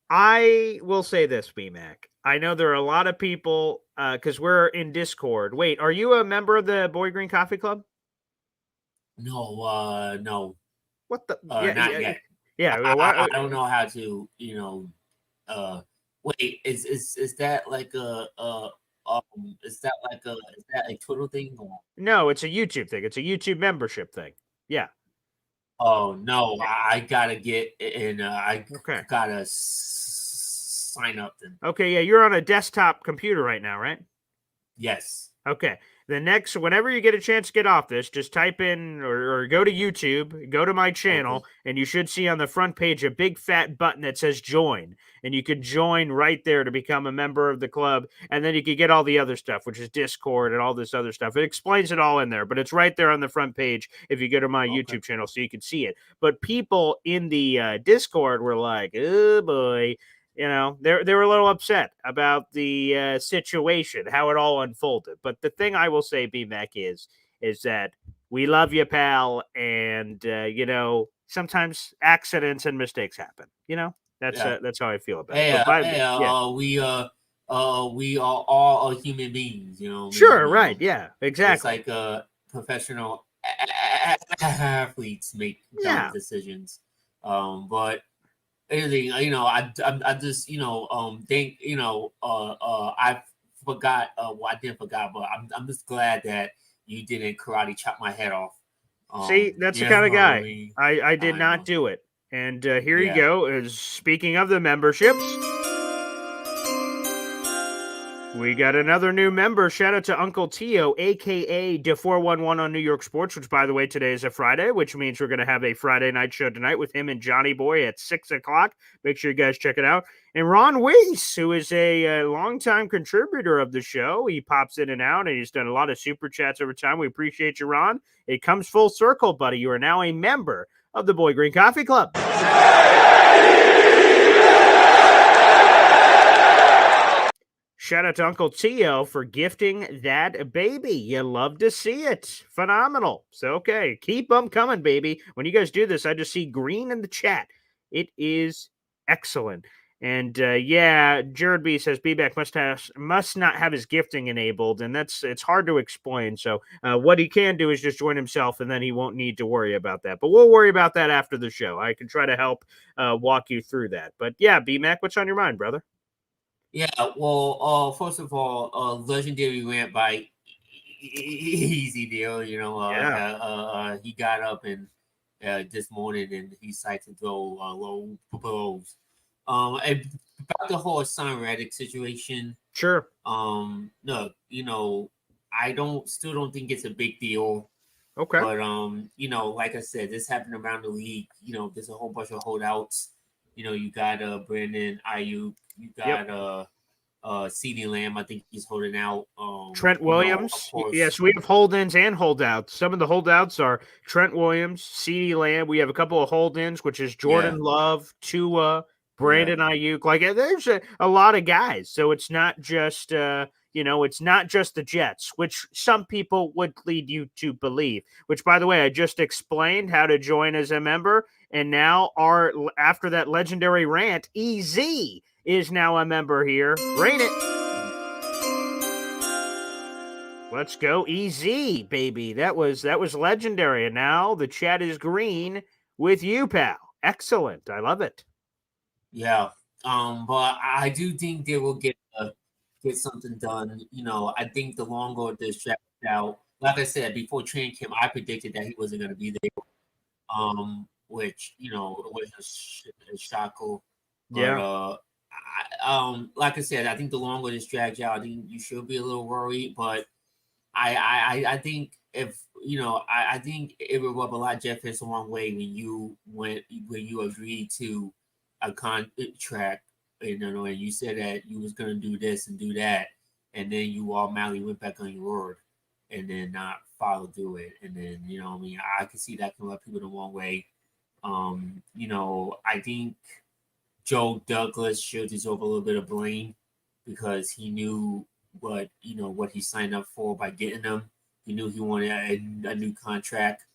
I will say this, B-Mac. I know there are a lot of people, because we're in Discord. Wait, are you a member of the Boy Green Coffee Club? No, no. What the? Not yet. Yeah, I don't know how to, wait, is that like a is that a Twitter thing? Or? No, it's a YouTube thing. It's a YouTube membership thing. Yeah. Oh no, I gotta get in. I gotta sign up then. Okay, yeah, you're on a desktop computer right now, right? Yes. Okay. Whenever you get a chance to get off this, just type in or go to YouTube, go to my channel, and you should see on the front page a big fat button that says join. And you could join right there to become a member of the club. And then you could get all the other stuff, which is Discord and all this other stuff. It explains it all in there, but it's right there on the front page if you go to my YouTube channel so you can see it. But people in the Discord were like, oh boy. They were a little upset about the situation, how it all unfolded. But the thing I will say, B-Mac, is that we love you, pal, and sometimes accidents and mistakes happen. That's how I feel about it. We are all human beings. Sure, right? Yeah, exactly. It's like professional athletes make dumb decisions, but. Anything, I just, think, I forgot. Well, I didn't forget, but I'm just glad that you didn't karate chop my head off. See, that's the kind of guy. I did not do it. And here you go. Speaking of the memberships, we got another new member. Shout out to Uncle Tio, a.k.a. De411 on New York Sports, which, by the way, today is a Friday, which means we're going to have a Friday night show tonight with him and Johnny Boy at 6 o'clock. Make sure you guys check it out. And Ron Weiss, who is a longtime contributor of the show. He pops in and out, and he's done a lot of super chats over time. We appreciate you, Ron. It comes full circle, buddy. You are now a member of the Boy Green Coffee Club. Shout out to Uncle Tio for gifting that baby. You love to see it. Phenomenal. So, okay, keep them coming, baby. When you guys do this, I just see green in the chat. It is excellent. And yeah, Jared B says B-Back must not have his gifting enabled, and it's hard to explain. So what he can do is just join himself, and then he won't need to worry about that. But we'll worry about that after the show. I can try to help walk you through that. But yeah, B-Mac, what's on your mind, brother? Yeah, well, first of all, legendary rant by Easy Deal. He got up and this morning and he decided to throw low blows. And about the whole Haason Reddick situation. Sure. No, I still don't think it's a big deal. Okay. But like I said, this happened around the league. There's a whole bunch of holdouts. You got Brandon Ayuk, you got CeeDee Lamb, I think he's holding out. Trent Williams. Yes, we have hold-ins and holdouts. Some of the holdouts are Trent Williams, CeeDee Lamb. We have a couple of hold-ins, which is Jordan Love, Tua, Brandon Ayuk. Like there's a lot of guys. So it's not just it's not just the Jets, which some people would lead you to believe. Which, by the way, I just explained how to join as a member, and now after that legendary rant, EZ is now a member here. Rain it. Let's go EZ, baby. That was legendary. And now the chat is green with you, pal. Excellent. I love it. Yeah. But I do think they will get something done. I think the longer this dragged out, like I said before training camp, I predicted that he wasn't going to be there. Which was a shocker. Yeah. But like I said, I think the longer this drags out, I think you should be a little worried. But I think I think it would rub a lot of Jeff fans the wrong way when you agreed to a contract, and you said that you was gonna do this and do that, and then you automatically went back on your word, and then not follow through it, and then I can see that can rub people the wrong way. I think Joe Douglas should deserve a little bit of blame because he knew what he signed up for by getting them. He knew he wanted a new contract.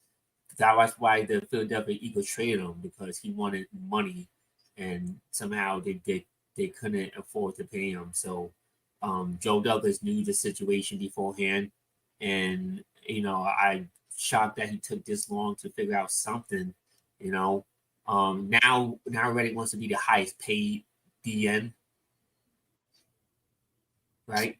That was why the Philadelphia Eagles traded him, because he wanted money, and somehow they couldn't afford to pay him. So Joe Douglas knew the situation beforehand, and I'm shocked that he took this long to figure out something. Now Reddick wants to be the highest paid DN, right?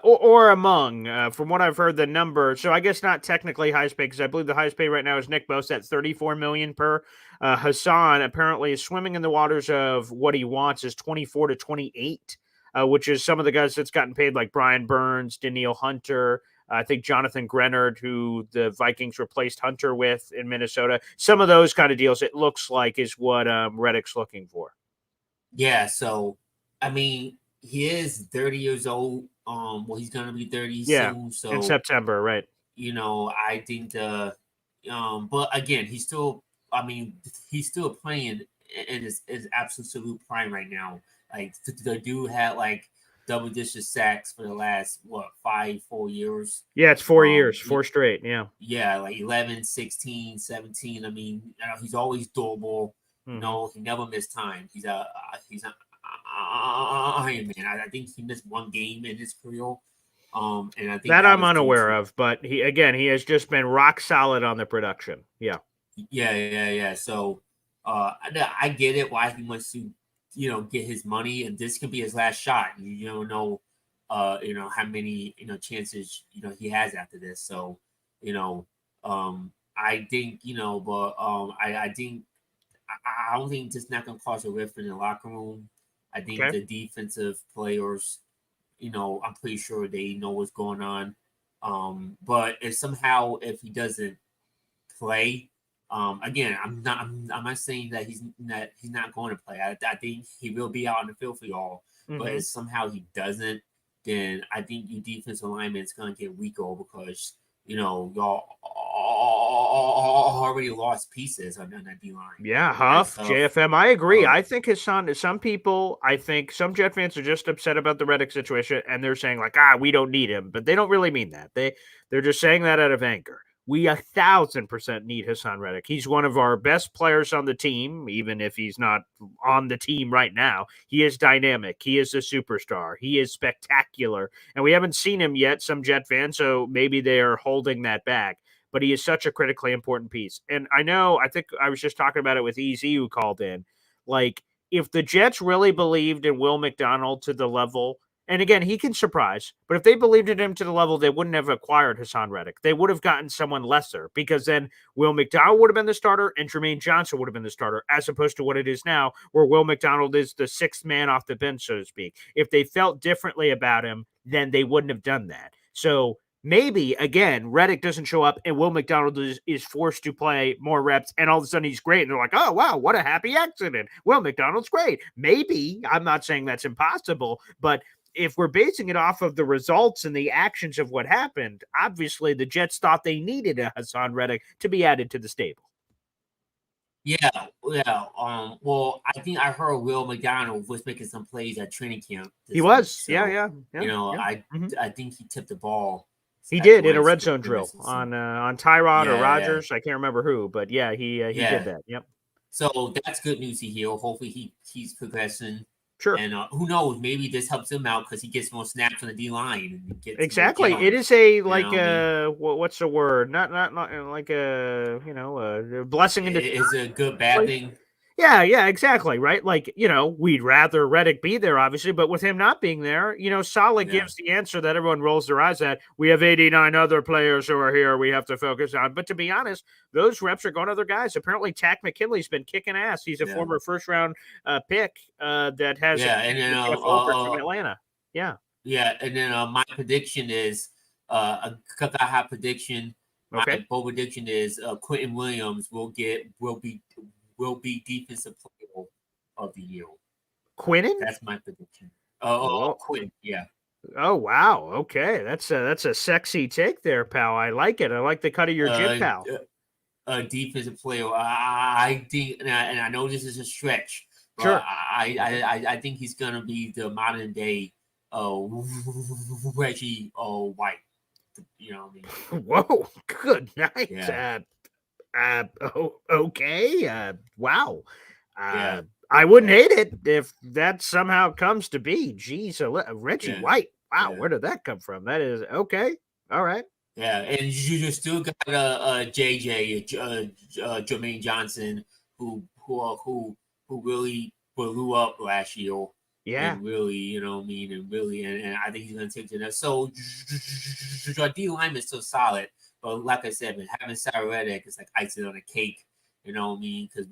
Or among, from what I've heard, the number. So I guess not technically highest paid, because I believe the highest paid right now is Nick Bosa at $34 million per. Haason apparently is swimming in the waters of what he wants is 24 to 28, which is some of the guys that's gotten paid, like Brian Burns, Danielle Hunter. I think Jonathan Grenard, who the Vikings replaced Hunter with in Minnesota. Some of those kind of deals, it looks like, is what Reddick's looking for. Yeah, so, I mean, he is 30 years old. He's going to be 30 soon. So in September, right. I think but again, he's still playing in his absolute prime right now. Like, the dude had, like, double-digit sacks for the last, 4 years? Yeah, it's 4 years, 4 straight, yeah. Yeah, like 11, 16, 17. I mean, he's always durable. He never missed time. He's a Iron Man. I think he missed one game in his career. And I think that I'm unaware of, but he has just been rock solid on the production. Yeah. Yeah. So I get it why he wants to, get his money, and this could be his last shot. You don't know how many, chances, he has after this. So, I think, but I think I don't think it's not going to cause a rift in the locker room. I think the defensive players, I'm pretty sure they know what's going on. But if he doesn't play, again, I'm not saying that he's not going to play. I think he will be out on the field for y'all. But if somehow he doesn't, then I think your defensive alignment is going to get weaker because y'all already lost pieces on that D line. Yeah, Huff, JFM. I agree. I think some people, I think some Jet fans are just upset about the Reddick situation, and they're saying like, we don't need him, but they don't really mean that. They're just saying that out of anger. We 1,000% need Haason Reddick. He's one of our best players on the team, even if he's not on the team right now. He is dynamic. He is a superstar. He is spectacular. And we haven't seen him yet, some Jet fans, so maybe they are holding that back. But he is such a critically important piece. And I think I was just talking about it with EZ who called in. Like, if the Jets really believed in Will McDonald to the level, and again, he can surprise, but if they believed in him to the level, they wouldn't have acquired Haason Reddick. They would have gotten someone lesser because then Will McDonald would have been the starter and Jermaine Johnson would have been the starter, as opposed to what it is now, where Will McDonald is the sixth man off the bench, so to speak. If they felt differently about him, then they wouldn't have done that. So maybe, again, Reddick doesn't show up and Will McDonald is forced to play more reps and all of a sudden he's great. And they're like, oh, wow, what a happy accident. Will McDonald's great. Maybe, I'm not saying that's impossible, but if we're basing it off of the results and the actions of what happened, obviously the Jets thought they needed a Haason Reddick to be added to the stable. Yeah. Well, I think I heard Will McDonald was making some plays at training camp. He was. So, yeah. I think he tipped the ball. He did in a red zone drill on Tyrod or Rodgers. I can't remember who, but he did that. Yep. So that's good news to hear. Hopefully he keeps progressing. Sure. And who knows? Maybe this helps him out because he gets more snaps on the D line. Exactly. It is a what's the word? Not like a blessing into. It's a good bad thing. Yeah, exactly, right? Like, we'd rather Reddick be there, obviously, but with him not being there, Saleh gives the answer that everyone rolls their eyes at. We have 89 other players who are here we have to focus on. But to be honest, those reps are going to other guys. Apparently, Tack McKinley's been kicking ass. He's a former first-round pick that has and then from Atlanta. Yeah. Yeah, and then my prediction is a hot prediction. Okay. My bold prediction is Quentin Williams will be defensive player of the year. Quinnen? That's my prediction. Quinn, yeah. Oh wow. Okay, that's a sexy take there, pal. I like it. I like the cut of your jib, pal. Defensive player. I think, and I know this is a stretch. But sure. I think he's gonna be the modern day Reggie White. You know what I mean? Whoa. Good night. Yeah. Okay. Wow. I wouldn't hate it if that somehow comes to be. Jeez, Reggie White. Wow, where did that come from? That is okay. All right. Yeah, and you still got JJ Jermaine Johnson, who really blew up last year. Yeah, and really, and I think he's going to take to that. So your D line is so solid. But like I said, having Haason Reddick is like icing on a cake, you know what I mean? Because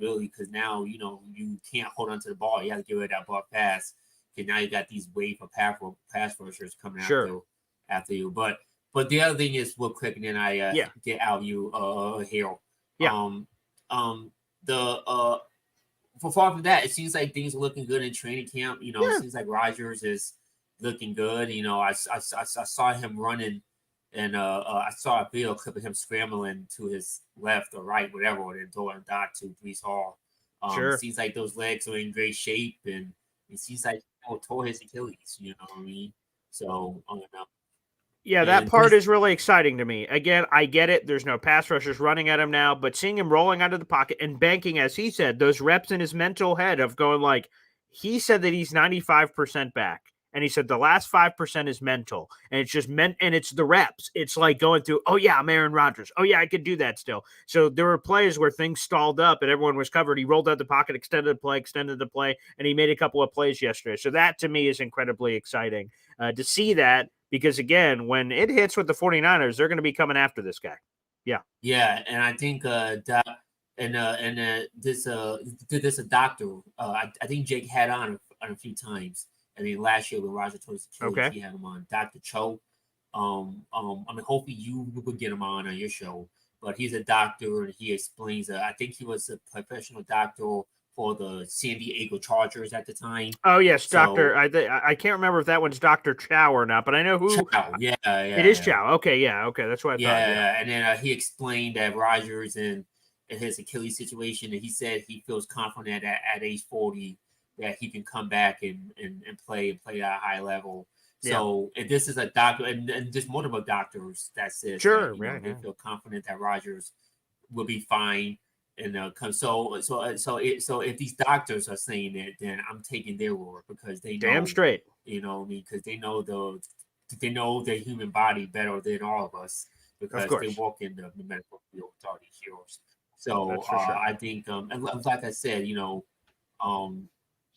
now, you can't hold on to the ball. You have to get rid of that ball fast. Because now you got these wave of pass rushers coming after you. But the other thing is real quick, and then I get out of you here. Yeah. For far from that, it seems like things are looking good in training camp. It seems like Rodgers is looking good. I saw him running. And I saw a video clip of him scrambling to his left or right, whatever, and then throwing a dot to Brees Hall. It seems like those legs are in great shape, and it seems like he tore his Achilles. You know what I mean? So, I don't know. Yeah, that part is really exciting to me. Again, I get it. There's no pass rushers running at him now, but seeing him rolling out of the pocket and banking, as he said, those reps in his mental head of going like, he said that he's 95% back. And he said the last 5% is mental. And it's just and it's the reps. It's like going through, oh yeah, I'm Aaron Rodgers. Oh yeah, I could do that still. So there were plays where things stalled up and everyone was covered. He rolled out the pocket, extended the play, and he made a couple of plays yesterday. So that to me is incredibly exciting to see that, because again, when it hits with the 49ers, they're going to be coming after this guy. Yeah. Yeah. And I think this a doctor, I think Jake had on a few times. I mean, last year when Roger told us he had him on, Dr. Cho. I mean, hopefully you would get him on your show. But he's a doctor, and he explains. I think he was a professional doctor for the San Diego Chargers at the time. Oh yes, So- Doctor. I can't remember if that one's Doctor Chow or not, but I know who. Chow, yeah, It is Chow. Okay, yeah, okay, that's what I thought. Yeah, and then he explained that Rodgers and his Achilles situation, and he said he feels confident at age 40 that he can come back and play at a high level. So, and this is a doctor, and there's multiple doctors that says Sure, that, they feel confident that Rodgers will be fine. And so if these doctors are saying it, then I'm taking their word because they know, damn straight. Because they know the human body better than all of us because they walk in the medical field with all these years. So sure. I think, and like I said,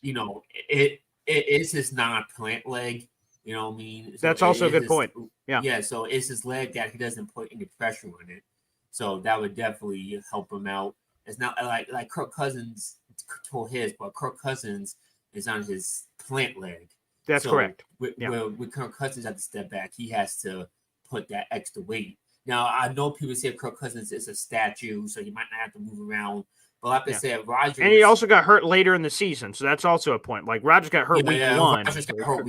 it is his non-plant leg. You know what I mean? So that's also a good point. Yeah. Yeah. So it's his leg that he doesn't put any pressure on it. So that would definitely help him out. It's not like Kirk Cousins tore his, but Kirk Cousins is on his plant leg. That's correct. With Kirk Cousins at the step back, he has to put that extra weight. Now, I know people say Kirk Cousins is a statue, so he might not have to move around. But like I said, Rodgers... And he also got hurt later in the season, so that's also a point. Like, Rodgers got hurt week one.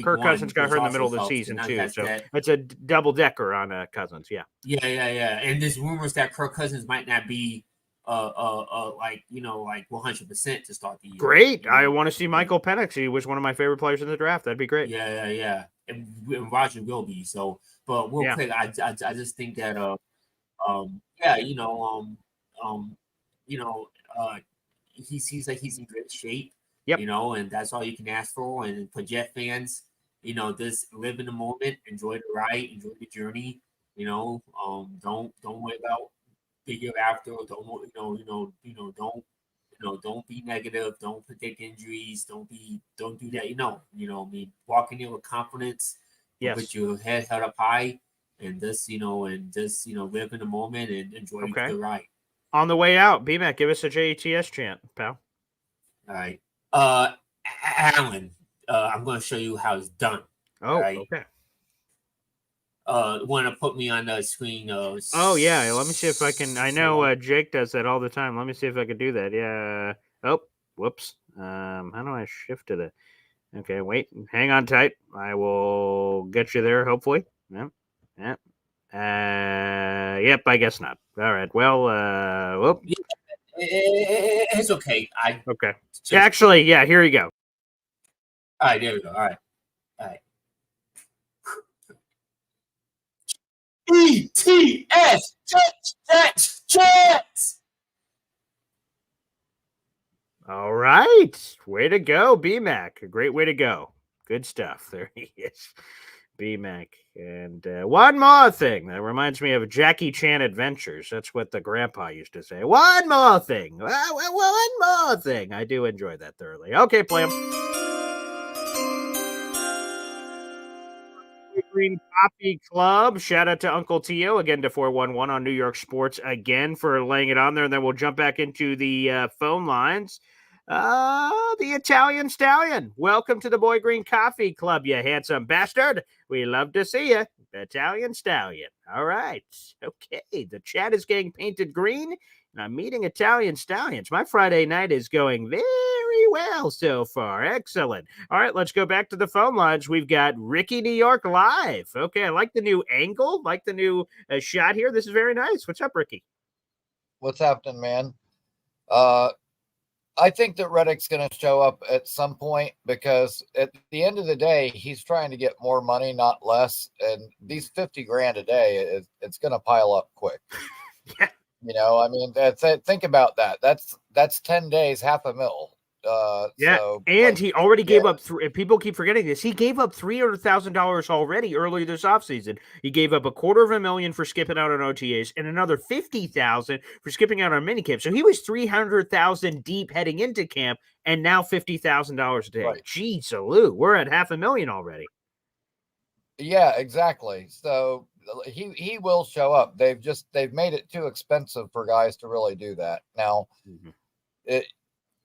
Kirk Cousins got hurt in the middle of the season, too. So it's a double-decker on Cousins, yeah. Yeah. And there's rumors that Kirk Cousins might not be... like 100% to start the year. Great. I want to see Michael Penix. He was one of my favorite players in the draft. That'd be great. Yeah. And Roger will be. So, but real quick, I just think that he seems like he's in good shape. Yep. And that's all you can ask for. And for Jet fans, just live in the moment, enjoy the ride, enjoy the journey. Don't worry about the year after. Don't be negative. Don't predict injuries. Don't do that. Walking in with confidence. Yes. With your head held up high, and just live in the moment and enjoy the ride. On the way out, BMAC, give us a JETS chant, pal. All right, Alan. I'm going to show you how it's done. Oh, right? Okay. Want to put me on the screen? Oh yeah, let me see if I can. I know Jake does that all the time. Let me see if I can do that. Yeah. Oh, whoops. How do I shift to the? Okay, wait. Hang on tight. I will get you there. Hopefully. Yep. Yep. I guess not. All right. Well. Whoop. It's okay. Okay. Actually, yeah. Here you go. All right. There we go. All right. ETS Jets. All right. Way to go, BMAC. A great way to go. Good stuff. There he is. BMAC. And one more thing. That reminds me of Jackie Chan Adventures. That's what the grandpa used to say. One more thing. One more thing. I do enjoy that thoroughly. Okay, play 'em. Green Coffee Club. Shout out to Uncle Tio again to 411 on New York Sports again for laying it on there. And then we'll jump back into the phone lines. The Italian Stallion. Welcome to the Boy Green Coffee Club, you handsome bastard. We love to see you. Italian Stallion. All right. Okay. The chat is getting painted green. And I'm meeting Italian Stallions. My Friday night is going very well so far. Excellent. All right, let's go back to the phone lines. We've got Ricky New York live. Okay, I like the new angle, like the new shot here. This is very nice. What's up, Ricky? What's happening, man? I think that Reddick's going to show up at some point because at the end of the day, he's trying to get more money, not less. And these 50 grand a day, it's going to pile up quick. Yeah. I mean, think about that. That's 10 days, $500,000. He already gave up. People keep forgetting this. He gave up $300,000 already earlier this offseason. He gave up $250,000 for skipping out on OTAs and another $50,000 for skipping out on minicamp. So he was $300,000 deep heading into camp, and now $50,000 a day. Right. Jeez, Lou, we're at $500,000 already. Yeah, exactly. So he will show up. They've made it too expensive for guys to really do that. Now,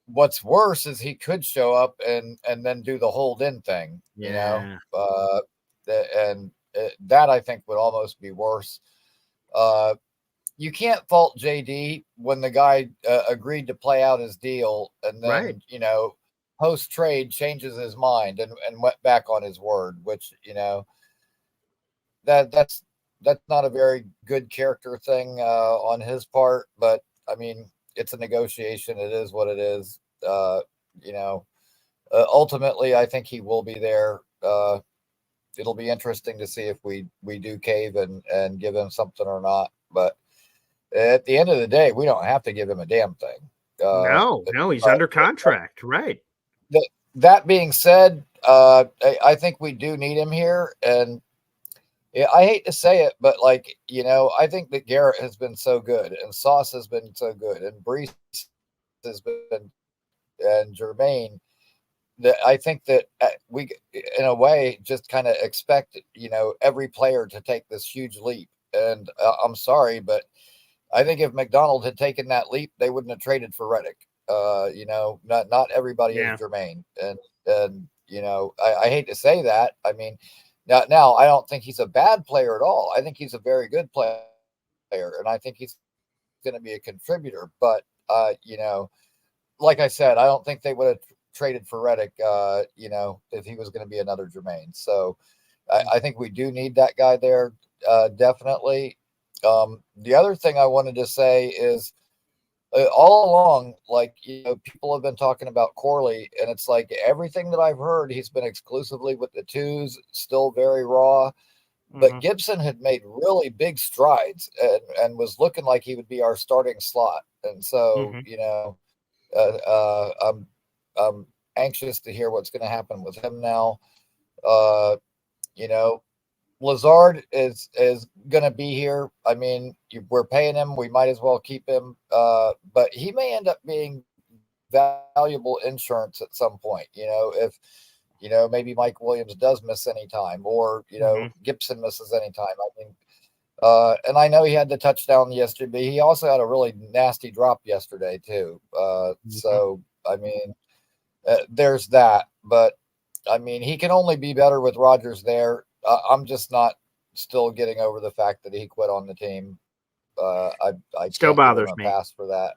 what's worse is he could show up and then do the hold in thing. Yeah. That I think would almost be worse. you can't fault JD when the guy agreed to play out his deal and then, Right. post trade changes his mind and went back on his word, which, that's not a very good character thing on his part. But I mean, it's a negotiation. It is what it is. Ultimately, I think he will be there. It'll be interesting to see if we do cave and give him something or not. But at the end of the day, we don't have to give him a damn thing. No, he's under contract. Right. That being said, I think we do need him here. And I hate to say it, but I think that Garrett has been so good and Sauce has been so good and Brees has been and Jermaine that I think that we, in a way, just kind of expect, every player to take this huge leap. And I'm sorry, but I think if McDonald had taken that leap, they wouldn't have traded for Reddick. Not everybody is Jermaine. And I hate to say that. I mean, now I don't think he's a bad player at all. I think he's a very good player, and I think he's going to be a contributor. But, like I said, I don't think they would have traded for Reddick, if he was going to be another Jermaine. So I think we do need that guy there, definitely. The other thing I wanted to say is all along, people have been talking about Corley, and it's like everything that I've heard, he's been exclusively with the twos, still very raw. But Gibson had made really big strides and was looking like he would be our starting slot. And so, I'm anxious to hear what's going to happen with him now. Lazard is going to be here. I mean, we're paying him. We might as well keep him. But he may end up being valuable insurance at some point. If maybe Mike Williams does miss any time, or Gibson misses any time. I mean, and I know he had the touchdown yesterday, but he also had a really nasty drop yesterday too. So I mean, there's that. But I mean, he can only be better with Rodgers there. I'm just not still getting over the fact that he quit on the team. I still bothers give him me. a pass for that.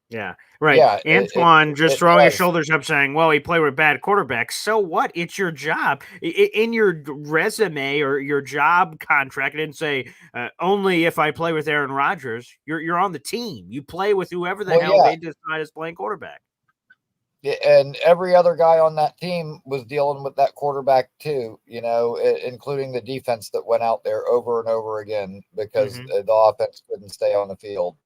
Yeah, right. Yeah, Antwan just throwing his does. shoulders up saying, well, he played with bad quarterbacks. So what? It's your job. In your resume or your job contract, it didn't say only if I play with Aaron Rodgers. You're on the team. You play with whoever the hell they decide is playing quarterback. And every other guy on that team was dealing with that quarterback too, including the defense that went out there over and over again because the offense couldn't stay on the field.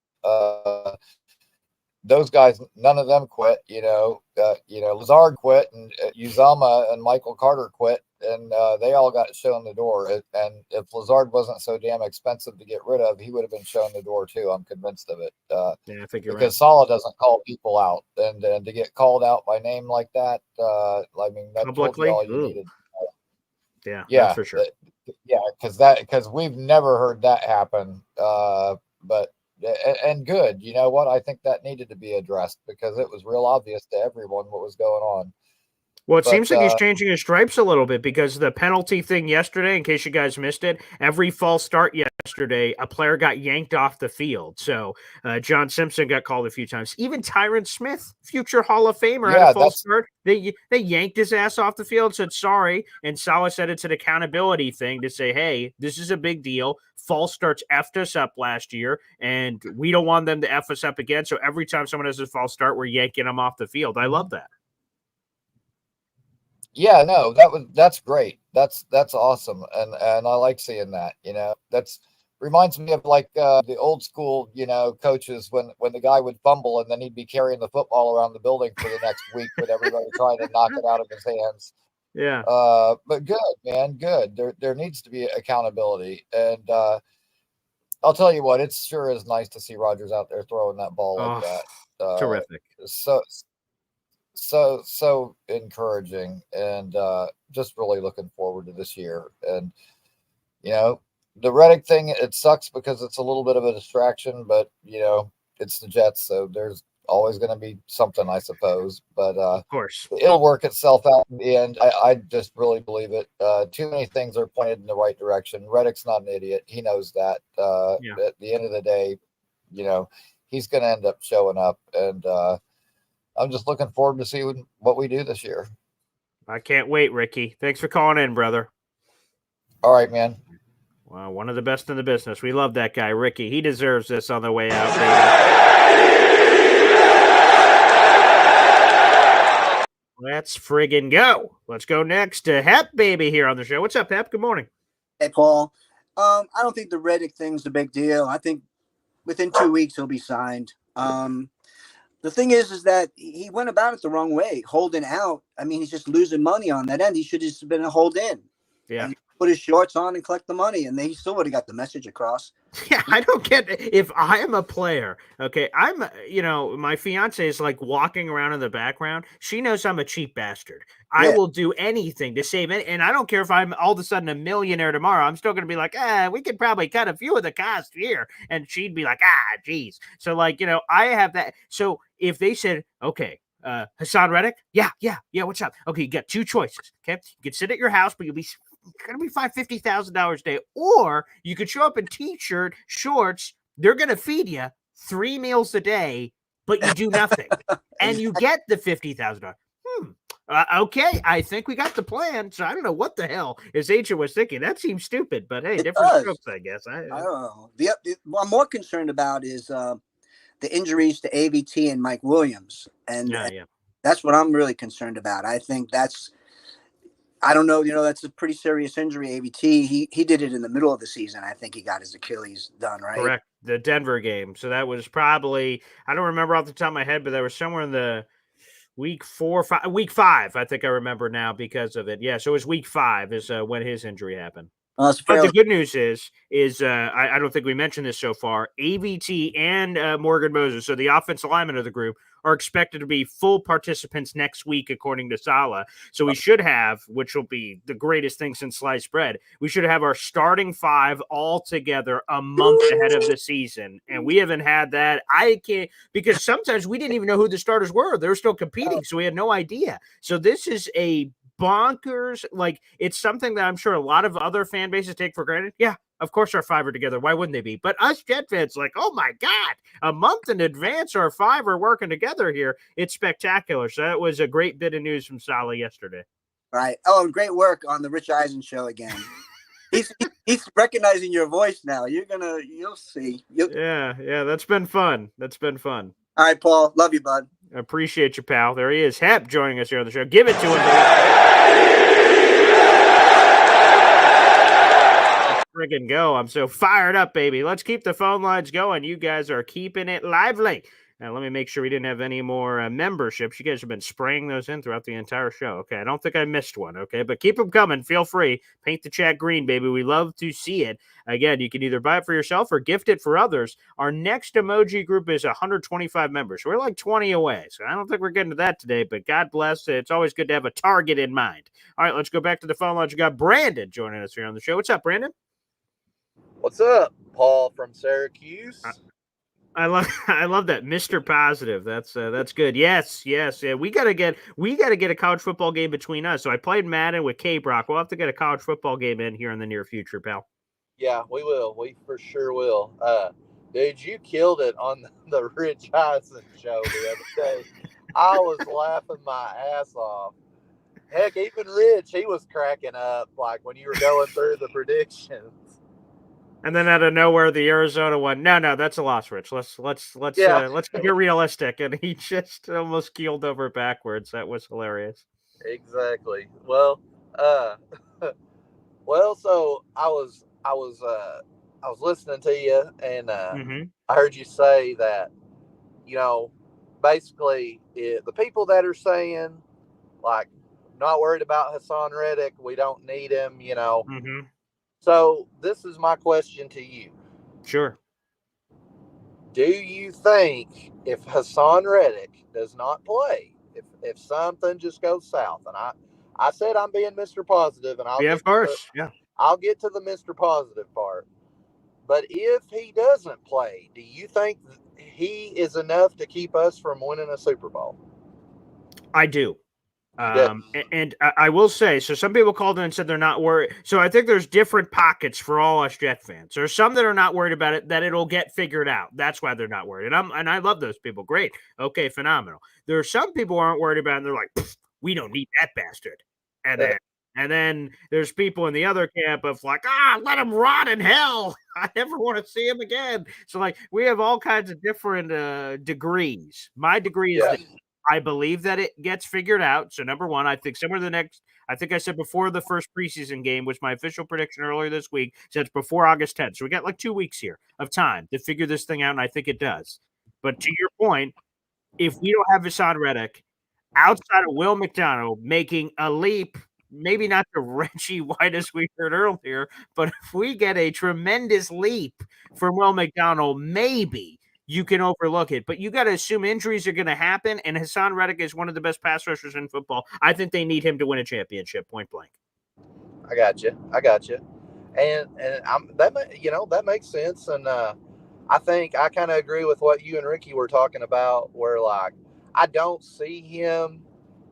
Those guys, none of them quit. Lazard quit, and Uzama and Michael Carter quit, and they all got shown the door. And if Lazard wasn't so damn expensive to get rid of, he would have been shown the door too. I'm convinced of it. I think you're because Saleh doesn't call people out, and to get called out by name like that, I mean, that told you all you needed. Yeah, that's for sure. Because we've never heard that happen. But. And good, you know what? I think that needed to be addressed because it was real obvious to everyone what was going on. Well, it seems like he's changing his stripes a little bit because the penalty thing yesterday, in case you guys missed it, every false start yesterday, a player got yanked off the field. So John Simpson got called a few times. Even Tyron Smith, future Hall of Famer, had a false start. They yanked his ass off the field, said sorry, and Saleh said it's an accountability thing to say, hey, this is a big deal. False starts effed us up last year, and we don't want them to F us up again. So every time someone has a false start, we're yanking them off the field. I love that. Yeah, no, that's great. That's awesome. And I like seeing that, that's reminds me of like the old school, coaches when the guy would fumble and then he'd be carrying the football around the building for the next week with everybody trying to knock it out of his hands. Yeah. But good, man, good. There needs to be accountability. And I'll tell you what, it sure is nice to see Rodgers out there throwing that ball like that. Terrific. So encouraging, and just really looking forward to this year. And the Reddick thing, it sucks because it's a little bit of a distraction, but it's the Jets, so there's always going to be something, I suppose. But of course, it'll work itself out in the end. I just really believe it. Too many things are pointed in the right direction. Reddick's not an idiot; he knows that. At the end of the day, he's going to end up showing up. And I'm just looking forward to see what we do this year. I can't wait, Ricky. Thanks for calling in, brother. All right, man. Wow, one of the best in the business. We love that guy, Ricky. He deserves this on the way out, baby. Let's friggin' go. Let's go next to Hep Baby here on the show. What's up, Hep? Good morning. Hey, Paul. I don't think the Reddick thing's a big deal. I think within 2 weeks he'll be signed. The thing is that he went about it the wrong way, holding out. I mean, he's just losing money on that end. He should have just been a hold in. Yeah. And put his shorts on and collect the money, and he still would have got the message across. Yeah, I don't get it. If I am a player, okay, my fiance is like walking around in the background. She knows I'm a cheap bastard. I will do anything to save it. And I don't care if I'm all of a sudden a millionaire tomorrow. I'm still going to be like, we could probably cut a few of the costs here. And she'd be like, geez. So I have that. So if they said, okay, Haason Reddick, yeah, what's up? Okay, you got two choices. Okay, you can sit at your house, but you'll be going to be $50,000 a day, or you could show up in t-shirt, shorts. They're going to feed you 3 meals a day, but you do nothing, and you get the $50,000. Okay, I think we got the plan. So I don't know what the hell his agent was thinking. That seems stupid, but hey, different strokes, I guess. I don't know. What I'm more concerned about is the injuries to AVT and Mike Williams, and that's what I'm really concerned about. I think I don't know. That's a pretty serious injury. AVT. He did it in the middle of the season. I think he got his Achilles done, right? Correct. The Denver game. So that was probably, I don't remember off the top of my head, but that was somewhere in the week 5. I think I remember now because of it. Yeah. So it was week 5 is when his injury happened. But the good news is I don't think we mentioned this so far. AVT and Morgan Moses, so the offensive linemen of the group, are expected to be full participants next week, according to Saleh. So we should have, which will be the greatest thing since sliced bread, we should have our starting 5 all together a month ahead of the season. And we haven't had that. I can't, because sometimes we didn't even know who the starters were. They were still competing, so we had no idea. So this is a bonkers, it's something that I'm sure a lot of other fan bases take for granted. Yeah, of course our 5 are together. Why wouldn't they be? But us Jet fans, oh my God, a month in advance our 5 are working together here. It's spectacular. So that was a great bit of news from Saleh yesterday. Right. Oh, and great work on the Rich Eisen show again. He's recognizing your voice now. You'll see. Yeah, that's been fun. All right, Paul. Love you, bud. I appreciate you, pal. There he is. Hep joining us here on the show. Give it to him, baby. Friggin' go. I'm so fired up, baby. Let's keep the phone lines going. You guys are keeping it lively. Now, let me make sure we didn't have any more memberships. You guys have been spraying those in throughout the entire show. Okay, I don't think I missed one. Okay, but keep them coming. Feel free. Paint the chat green, baby. We love to see it. Again, you can either buy it for yourself or gift it for others. Our next emoji group is 125 members. We're like 20 away, so I don't think we're getting to that today, but God bless. It's always good to have a target in mind. All right, let's go back to the phone lines. We got Brandon joining us here on the show. What's up, Brandon? What's up? Paul from Syracuse. I love that, Mr. Positive. That's good. Yes. Yeah. We gotta get a college football game between us. So I played Madden with K-Brock. We'll have to get a college football game in here in the near future, pal. Yeah, we will. We for sure will. Dude, you killed it on the Rich Eisen show the other day. I was laughing my ass off. Heck, even Rich, he was cracking up when you were going through the predictions. And then out of nowhere, the Arizona one. No, that's a loss, Rich. Let's get realistic. And he just almost keeled over backwards. That was hilarious. Exactly. Well, so I was listening to you, and I heard you say that, basically the people that are saying not worried about Haason Reddick, we don't need him, So this is my question to you. Sure. Do you think if Haason Reddick does not play, if something just goes south, and I said I'm being Mr. Positive, and I'll get to the Mr. Positive part. But if he doesn't play, do you think he is enough to keep us from winning a Super Bowl? I do. And I will say, so some people called in and said they're not worried. So I think there's different pockets for all us Jet fans. There's some that are not worried about it, that it'll get figured out. That's why they're not worried. And I love those people. Great. Okay, phenomenal. There are some people who aren't worried about it, and they're like, we don't need that bastard. And then there's people in the other camp of like, let him rot in hell. I never want to see him again. So like we have all kinds of different degrees. My degree is that I believe that it gets figured out. So number one, I think somewhere the next, I think I said before the first preseason game, which my official prediction earlier this week said it's before August 10th. So we got like 2 weeks here of time to figure this thing out, and I think it does. But to your point, if we don't have Haason Reddick outside of Will McDonald making a leap, maybe not to Reggie White as we heard earlier, but if we get a tremendous leap from Will McDonald, maybe you can overlook it. But you got to assume injuries are going to happen, and Haason Reddick is one of the best pass rushers in football. I think they need him to win a championship, point blank. I got you. And that makes sense. And I think I kind of agree with what you and Ricky were talking about, where like I don't see him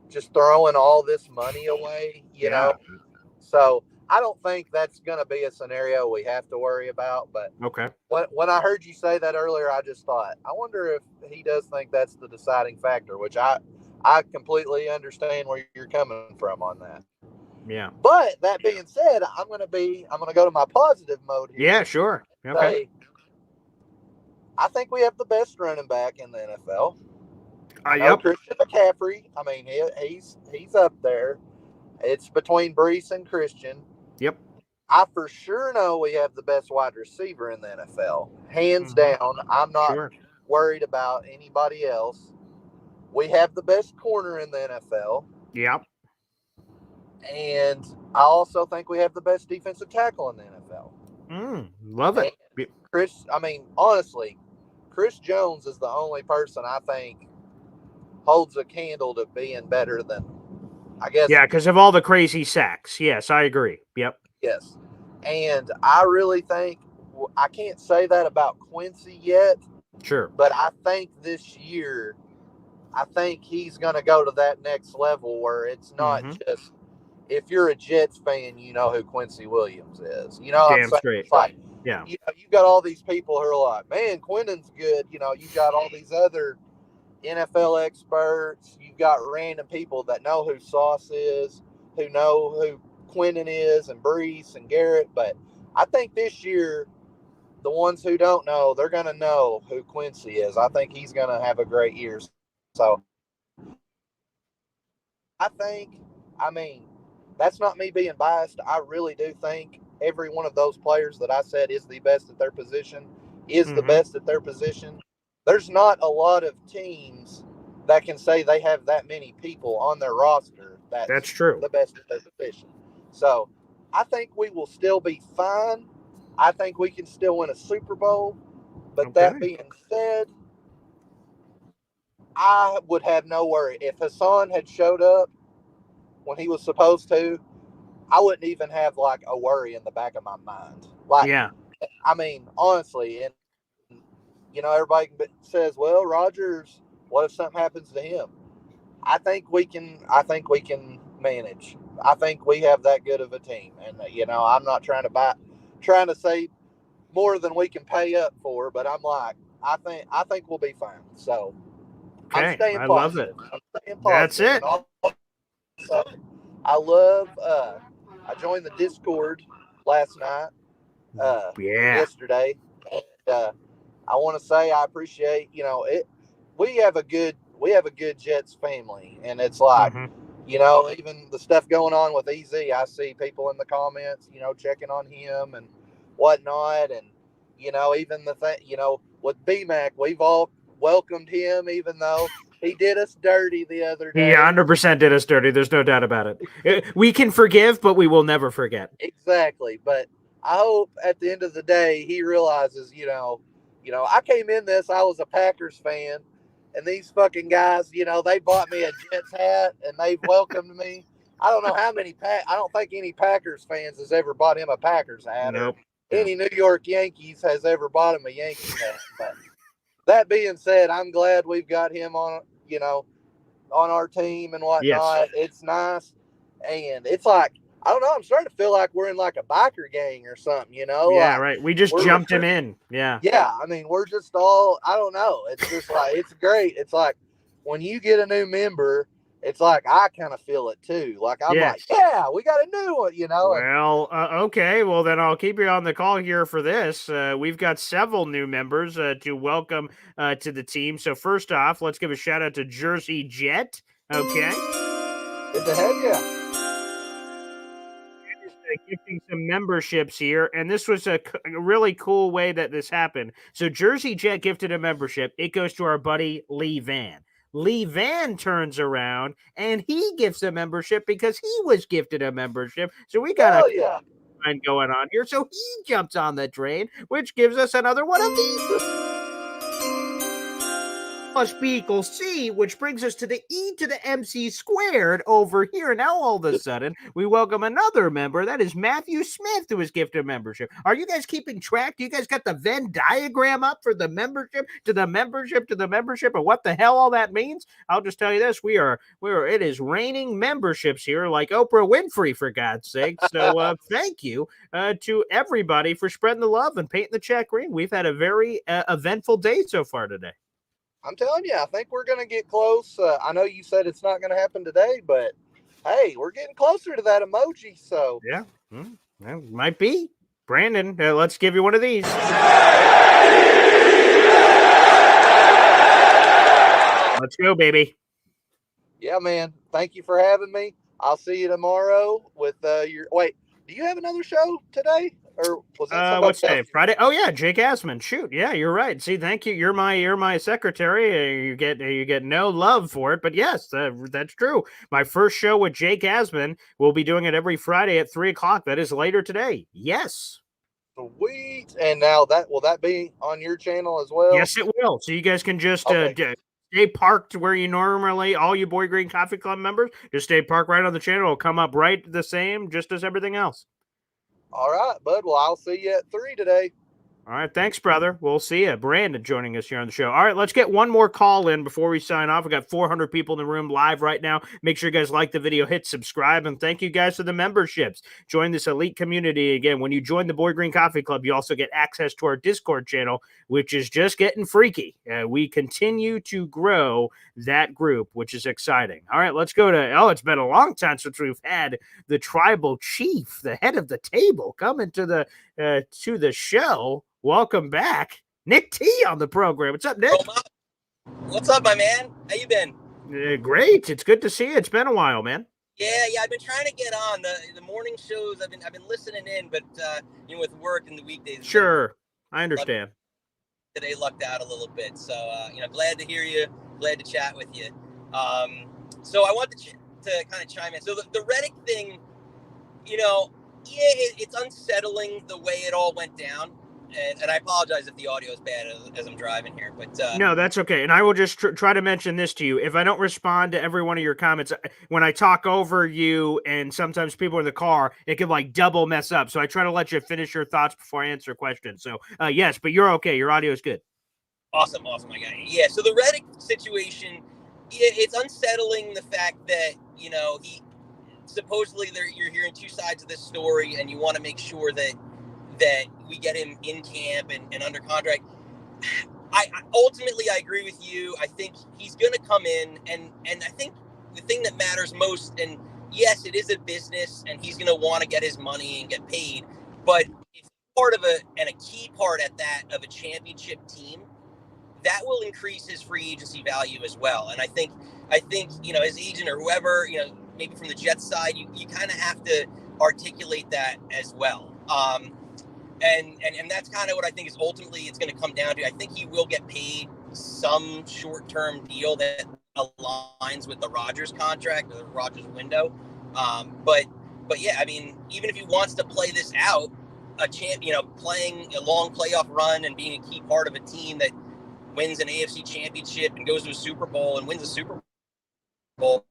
just throwing all this money away, you know. So I don't think that's going to be a scenario we have to worry about. But okay, when I heard you say that earlier, I just thought, I wonder if he does think that's the deciding factor, which I completely understand where you're coming from on that. Yeah. But that being said, I'm going to go to my positive mode here. Yeah, sure. Okay. I think we have the best running back in the NFL. Yep. Christian McCaffrey. I mean, he's up there. It's between Brees and Christian. Yep. I for sure know we have the best wide receiver in the NFL. Hands down. I'm not worried about anybody else. We have the best corner in the NFL. Yep. And I also think we have the best defensive tackle in the NFL. Love it. Honestly, Chris Jones is the only person I think holds a candle to being better than, I guess. Yeah, because of all the crazy sacks. Yes, I agree. Yep. Yes. And I really think, I can't say that about Quincy yet. Sure. But I think this year, I think he's going to go to that next level where it's not just, if you're a Jets fan, you know who Quincy Williams is. You know what I'm saying? Straight. Like, yeah. You know, you've got all these people who are like, man, Quinnen's good. You know, you've got all these other NFL experts. You've got random people that know who Sauce is, who know who Quinnen is, and Brees and Garrett. But I think this year, the ones who don't know, they're going to know who Quincy is. I think he's going to have a great year. So that's not me being biased. I really do think every one of those players that I said is the best at their position is the best at their position. There's not a lot of teams that can say they have that many people on their roster that's true. The best at their position. So I think we will still be fine. I think we can still win a Super Bowl. But that being said, I would have no worry. If Haason had showed up when he was supposed to, I wouldn't even have like a worry in the back of my mind. Like, I mean, honestly, and you know, everybody says, "Well, Rodgers, what if something happens to him?" I think we can manage. I think we have that good of a team, and you know, I'm not trying to say more than we can pay up for, but I'm like, I think we'll be fine. So I'm staying positive. Love it. I'm staying positive. That's it. So, I love. I joined the Discord last night. Yesterday. I want to say I appreciate. You know, we have a good Jets family, and it's like, you know, even the stuff going on with EZ. I see people in the comments, you know, checking on him and whatnot, and you know, even the thing, you know, with BMAC, we've all welcomed him, even though he did us dirty the other day. He 100% did us dirty. There's no doubt about it. We can forgive, but we will never forget. Exactly. But I hope at the end of the day, he realizes, you know, I came in this, I was a Packers fan, and these fucking guys, you know, they bought me a Jets hat and they've welcomed me. I don't know how many I don't think any Packers fans has ever bought him a Packers hat. Nope. Or any New York Yankees has ever bought him a Yankees hat. But that being said, I'm glad we've got him on, you know, on our team and whatnot. Yes. It's nice. And it's like, I don't know, I'm starting to feel like we're in like a biker gang or something, you know? Yeah, like, right. We just jumped him in. Yeah. Yeah. I mean, we're just all, I don't know. It's just like, it's great. It's like when you get a new member, it's like I kind of feel it too. Like I'm like, yeah, we got a new one, you know. Well, okay. Well, then I'll keep you on the call here for this. We've got several new members to welcome to the team. So first off, let's give a shout out to Jersey Jet. Okay. Good to have you. Gifting some memberships here, and this was a really cool way that this happened. So Jersey Jet gifted a membership. It goes to our buddy Lee Van. Lee Van turns around and he gives a membership because he was gifted a membership. So we got a line going on here. So he jumps on the train, which gives us another one of these. Plus B equals C, which brings us to the E to the MC squared over here. Now, all of a sudden, we welcome another member. That is Matthew Smith, who is gifted a membership. Are you guys keeping track? Do you guys got the Venn diagram up for the membership to the membership to the membership, and what the hell all that means? I'll just tell you this: it is raining memberships here, like Oprah Winfrey, for God's sake. So, thank you to everybody for spreading the love and painting the chat green. We've had a very eventful day so far today. I'm telling you, I think we're going to get close. I know you said it's not going to happen today, but hey, we're getting closer to that emoji. So yeah, might be. Brandon, let's give you one of these. Let's go, baby. Yeah, man. Thank you for having me. I'll see you tomorrow with your. Wait, do you have another show today? Or was that what's today? Friday? Oh yeah, Jake Asman. Shoot, yeah, you're right. See, thank you. You're my secretary. You get no love for it, but yes, that's true. My first show with Jake Asman. We'll be doing it every Friday at 3:00. That is later today. Yes. Sweet. And now will that be on your channel as well? Yes, it will. So you guys can just stay parked where you normally. All you Boy Green Coffee Club members, just stay parked right on the channel. It'll come up right the same, just as everything else. All right, bud. Well, I'll see you at 3 today. All right, thanks, brother. We'll see you. Brandon joining us here on the show. All right, let's get one more call in before we sign off. We got 400 people in the room live right now. Make sure you guys like the video, hit subscribe, and thank you guys for the memberships. Join this elite community. Again, when you join the Boy Green Coffee Club, you also get access to our Discord channel, which is just getting freaky. We continue to grow that group, which is exciting. All right, let's go to, it's been a long time since we've had the tribal chief, the head of the table, coming to the show. Welcome back, Nick T on the program. What's up, Nick? What's up, my man? How you been? Great. It's good to see you. It's been a while, man. Yeah. I've been trying to get on the morning shows. I've been listening in, but with work and the weekdays. Sure, I understand. Today lucked out a little bit, so glad to hear you. Glad to chat with you. So I want to kind of chime in. So the Reddick thing, it's unsettling the way it all went down. And I apologize if the audio is bad as I'm driving here, but no, that's okay. And I will just try to mention this to you. If I don't respond to every one of your comments, when I talk over you and sometimes people in the car, it can like double mess up. So I try to let you finish your thoughts before I answer questions. So yes, but you're okay. Your audio is good. Awesome, my guy. Yeah. So the Reddick situation, it's unsettling the fact that he supposedly you're hearing two sides of this story, and you want to make sure that we get him in camp and under contract. I ultimately agree with you. I think he's going to come in, and I think the thing that matters most, and yes, it is a business, and he's going to want to get his money and get paid, but it's part of a key part at that of a championship team that will increase his free agency value as well. And I think his agent or whoever, maybe from the Jets side, you kind of have to articulate that as well. And that's kind of what I think is ultimately it's going to come down to. I think he will get paid some short-term deal that aligns with the Rodgers contract or the Rodgers window. But yeah, I mean, even if he wants to play this out, playing a long playoff run and being a key part of a team that wins an AFC championship and goes to a Super Bowl and wins a Super Bowl.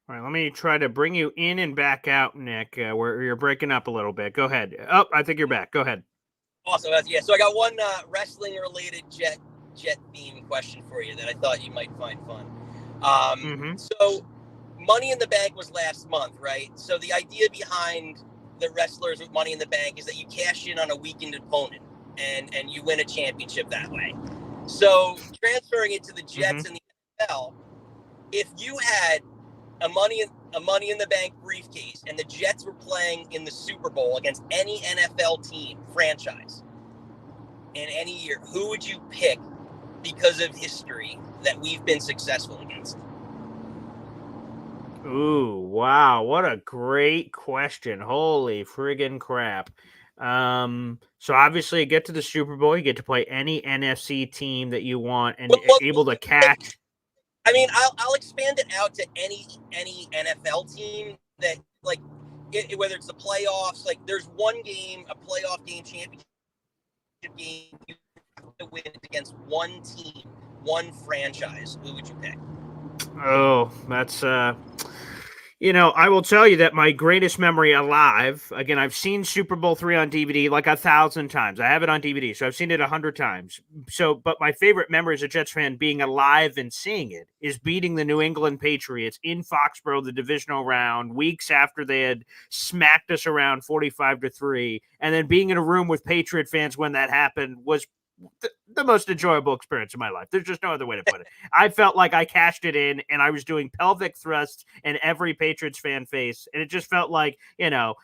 All right, let me try to bring you in and back out, Nick, where you're breaking up a little bit. Go ahead. Oh, I think you're back. Go ahead. Awesome. Yeah, so I got one wrestling-related jet theme question for you that I thought you might find fun. So Money in the Bank was last month, right? So the idea behind the wrestlers with Money in the Bank is that you cash in on a weakened opponent and you win a championship that way. So transferring it to the Jets and the NFL, if you had a Money in the Bank briefcase and the Jets were playing in the Super Bowl against any NFL team franchise in any year, who would you pick because of history that we've been successful against? Ooh, wow. What a great question. Holy friggin' crap. So obviously you get to the Super Bowl, you get to play any NFC team that you want and able to catch. I mean, I'll expand it out to any NFL team that, like, whether it's the playoffs, like there's one game, a playoff game, championship game, you have to win against one team, one franchise. Who would you pick? Oh, that's I will tell you that my greatest memory alive, again, I've seen Super Bowl III on DVD like 1,000 times. I have it on DVD, so I've seen it 100 times. But my favorite memory as a Jets fan being alive and seeing it is beating the New England Patriots in Foxborough, the divisional round, weeks after they had smacked us around 45-3. And then being in a room with Patriot fans when that happened was the most enjoyable experience of my life. There's just no other way to put it. I felt like I cashed it in and I was doing pelvic thrusts in every Patriots fan face. And it just felt like,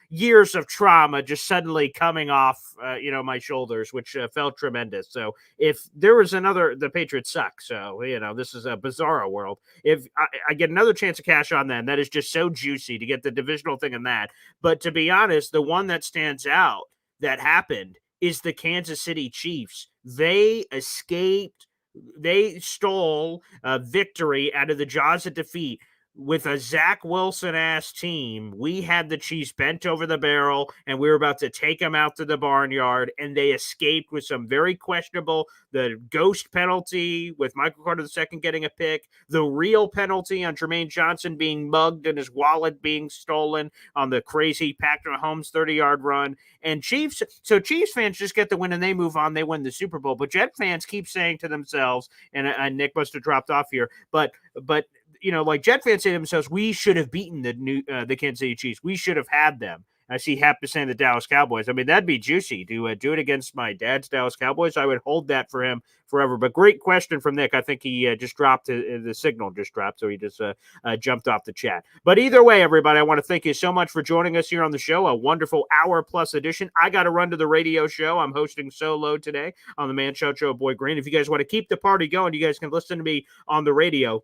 years of trauma just suddenly coming off, my shoulders, which felt tremendous. So if there was the Patriots suck. So, this is a bizarro world. If I get another chance to cash on that is just so juicy to get the divisional thing in that. But to be honest, the one that stands out that happened is the Kansas City Chiefs. They stole a victory out of the jaws of defeat. With a Zach Wilson-ass team, we had the Chiefs bent over the barrel, and we were about to take them out to the barnyard, and they escaped with some very questionable, the ghost penalty with Michael Carter II getting a pick, the real penalty on Jermaine Johnson being mugged and his wallet being stolen on the crazy Patrick Mahomes 30-yard run. And Chiefs fans just get the win and they move on. They win the Super Bowl. But Jet fans keep saying to themselves, and Nick must have dropped off here, but like Jet fans say to themselves, we should have beaten the Kansas City Chiefs. We should have had them. I see Hap is saying the Dallas Cowboys. I mean, that'd be juicy to do it against my dad's Dallas Cowboys. I would hold that for him forever. But great question from Nick. I think he just dropped the signal just dropped, so he just jumped off the chat. But either way, everybody, I want to thank you so much for joining us here on the show. A wonderful hour-plus edition. I got to run to the radio show. I'm hosting solo today on the Man Show of Boy Green. If you guys want to keep the party going, you guys can listen to me on the radio.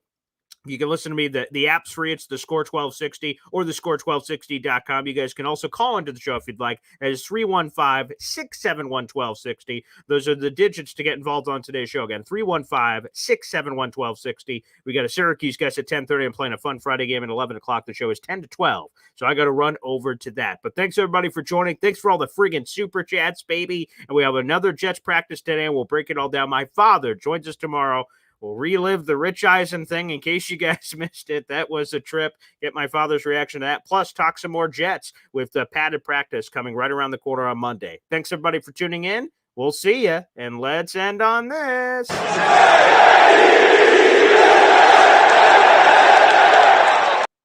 You can listen to me. The app's free. It's the Score 1260 or the Score1260.com. You guys can also call into the show if you'd like. That is 315-671-1260. Those are the digits to get involved on today's show. Again, 315-671-1260. We got a Syracuse guest at 10:30. I'm playing a fun Friday game at 11 o'clock. The show is 10 to 12. So I got to run over to that. But thanks, everybody, for joining. Thanks for all the friggin' super chats, baby. And we have another Jets practice today, and we'll break it all down. My father joins us tomorrow. We'll relive the Rich Eisen thing in case you guys missed it. That was a trip. Get my father's reaction to that. Plus, talk some more Jets with the padded practice coming right around the corner on Monday. Thanks, everybody, for tuning in. We'll see you, and let's end on this.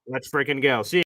Let's freaking go. See you.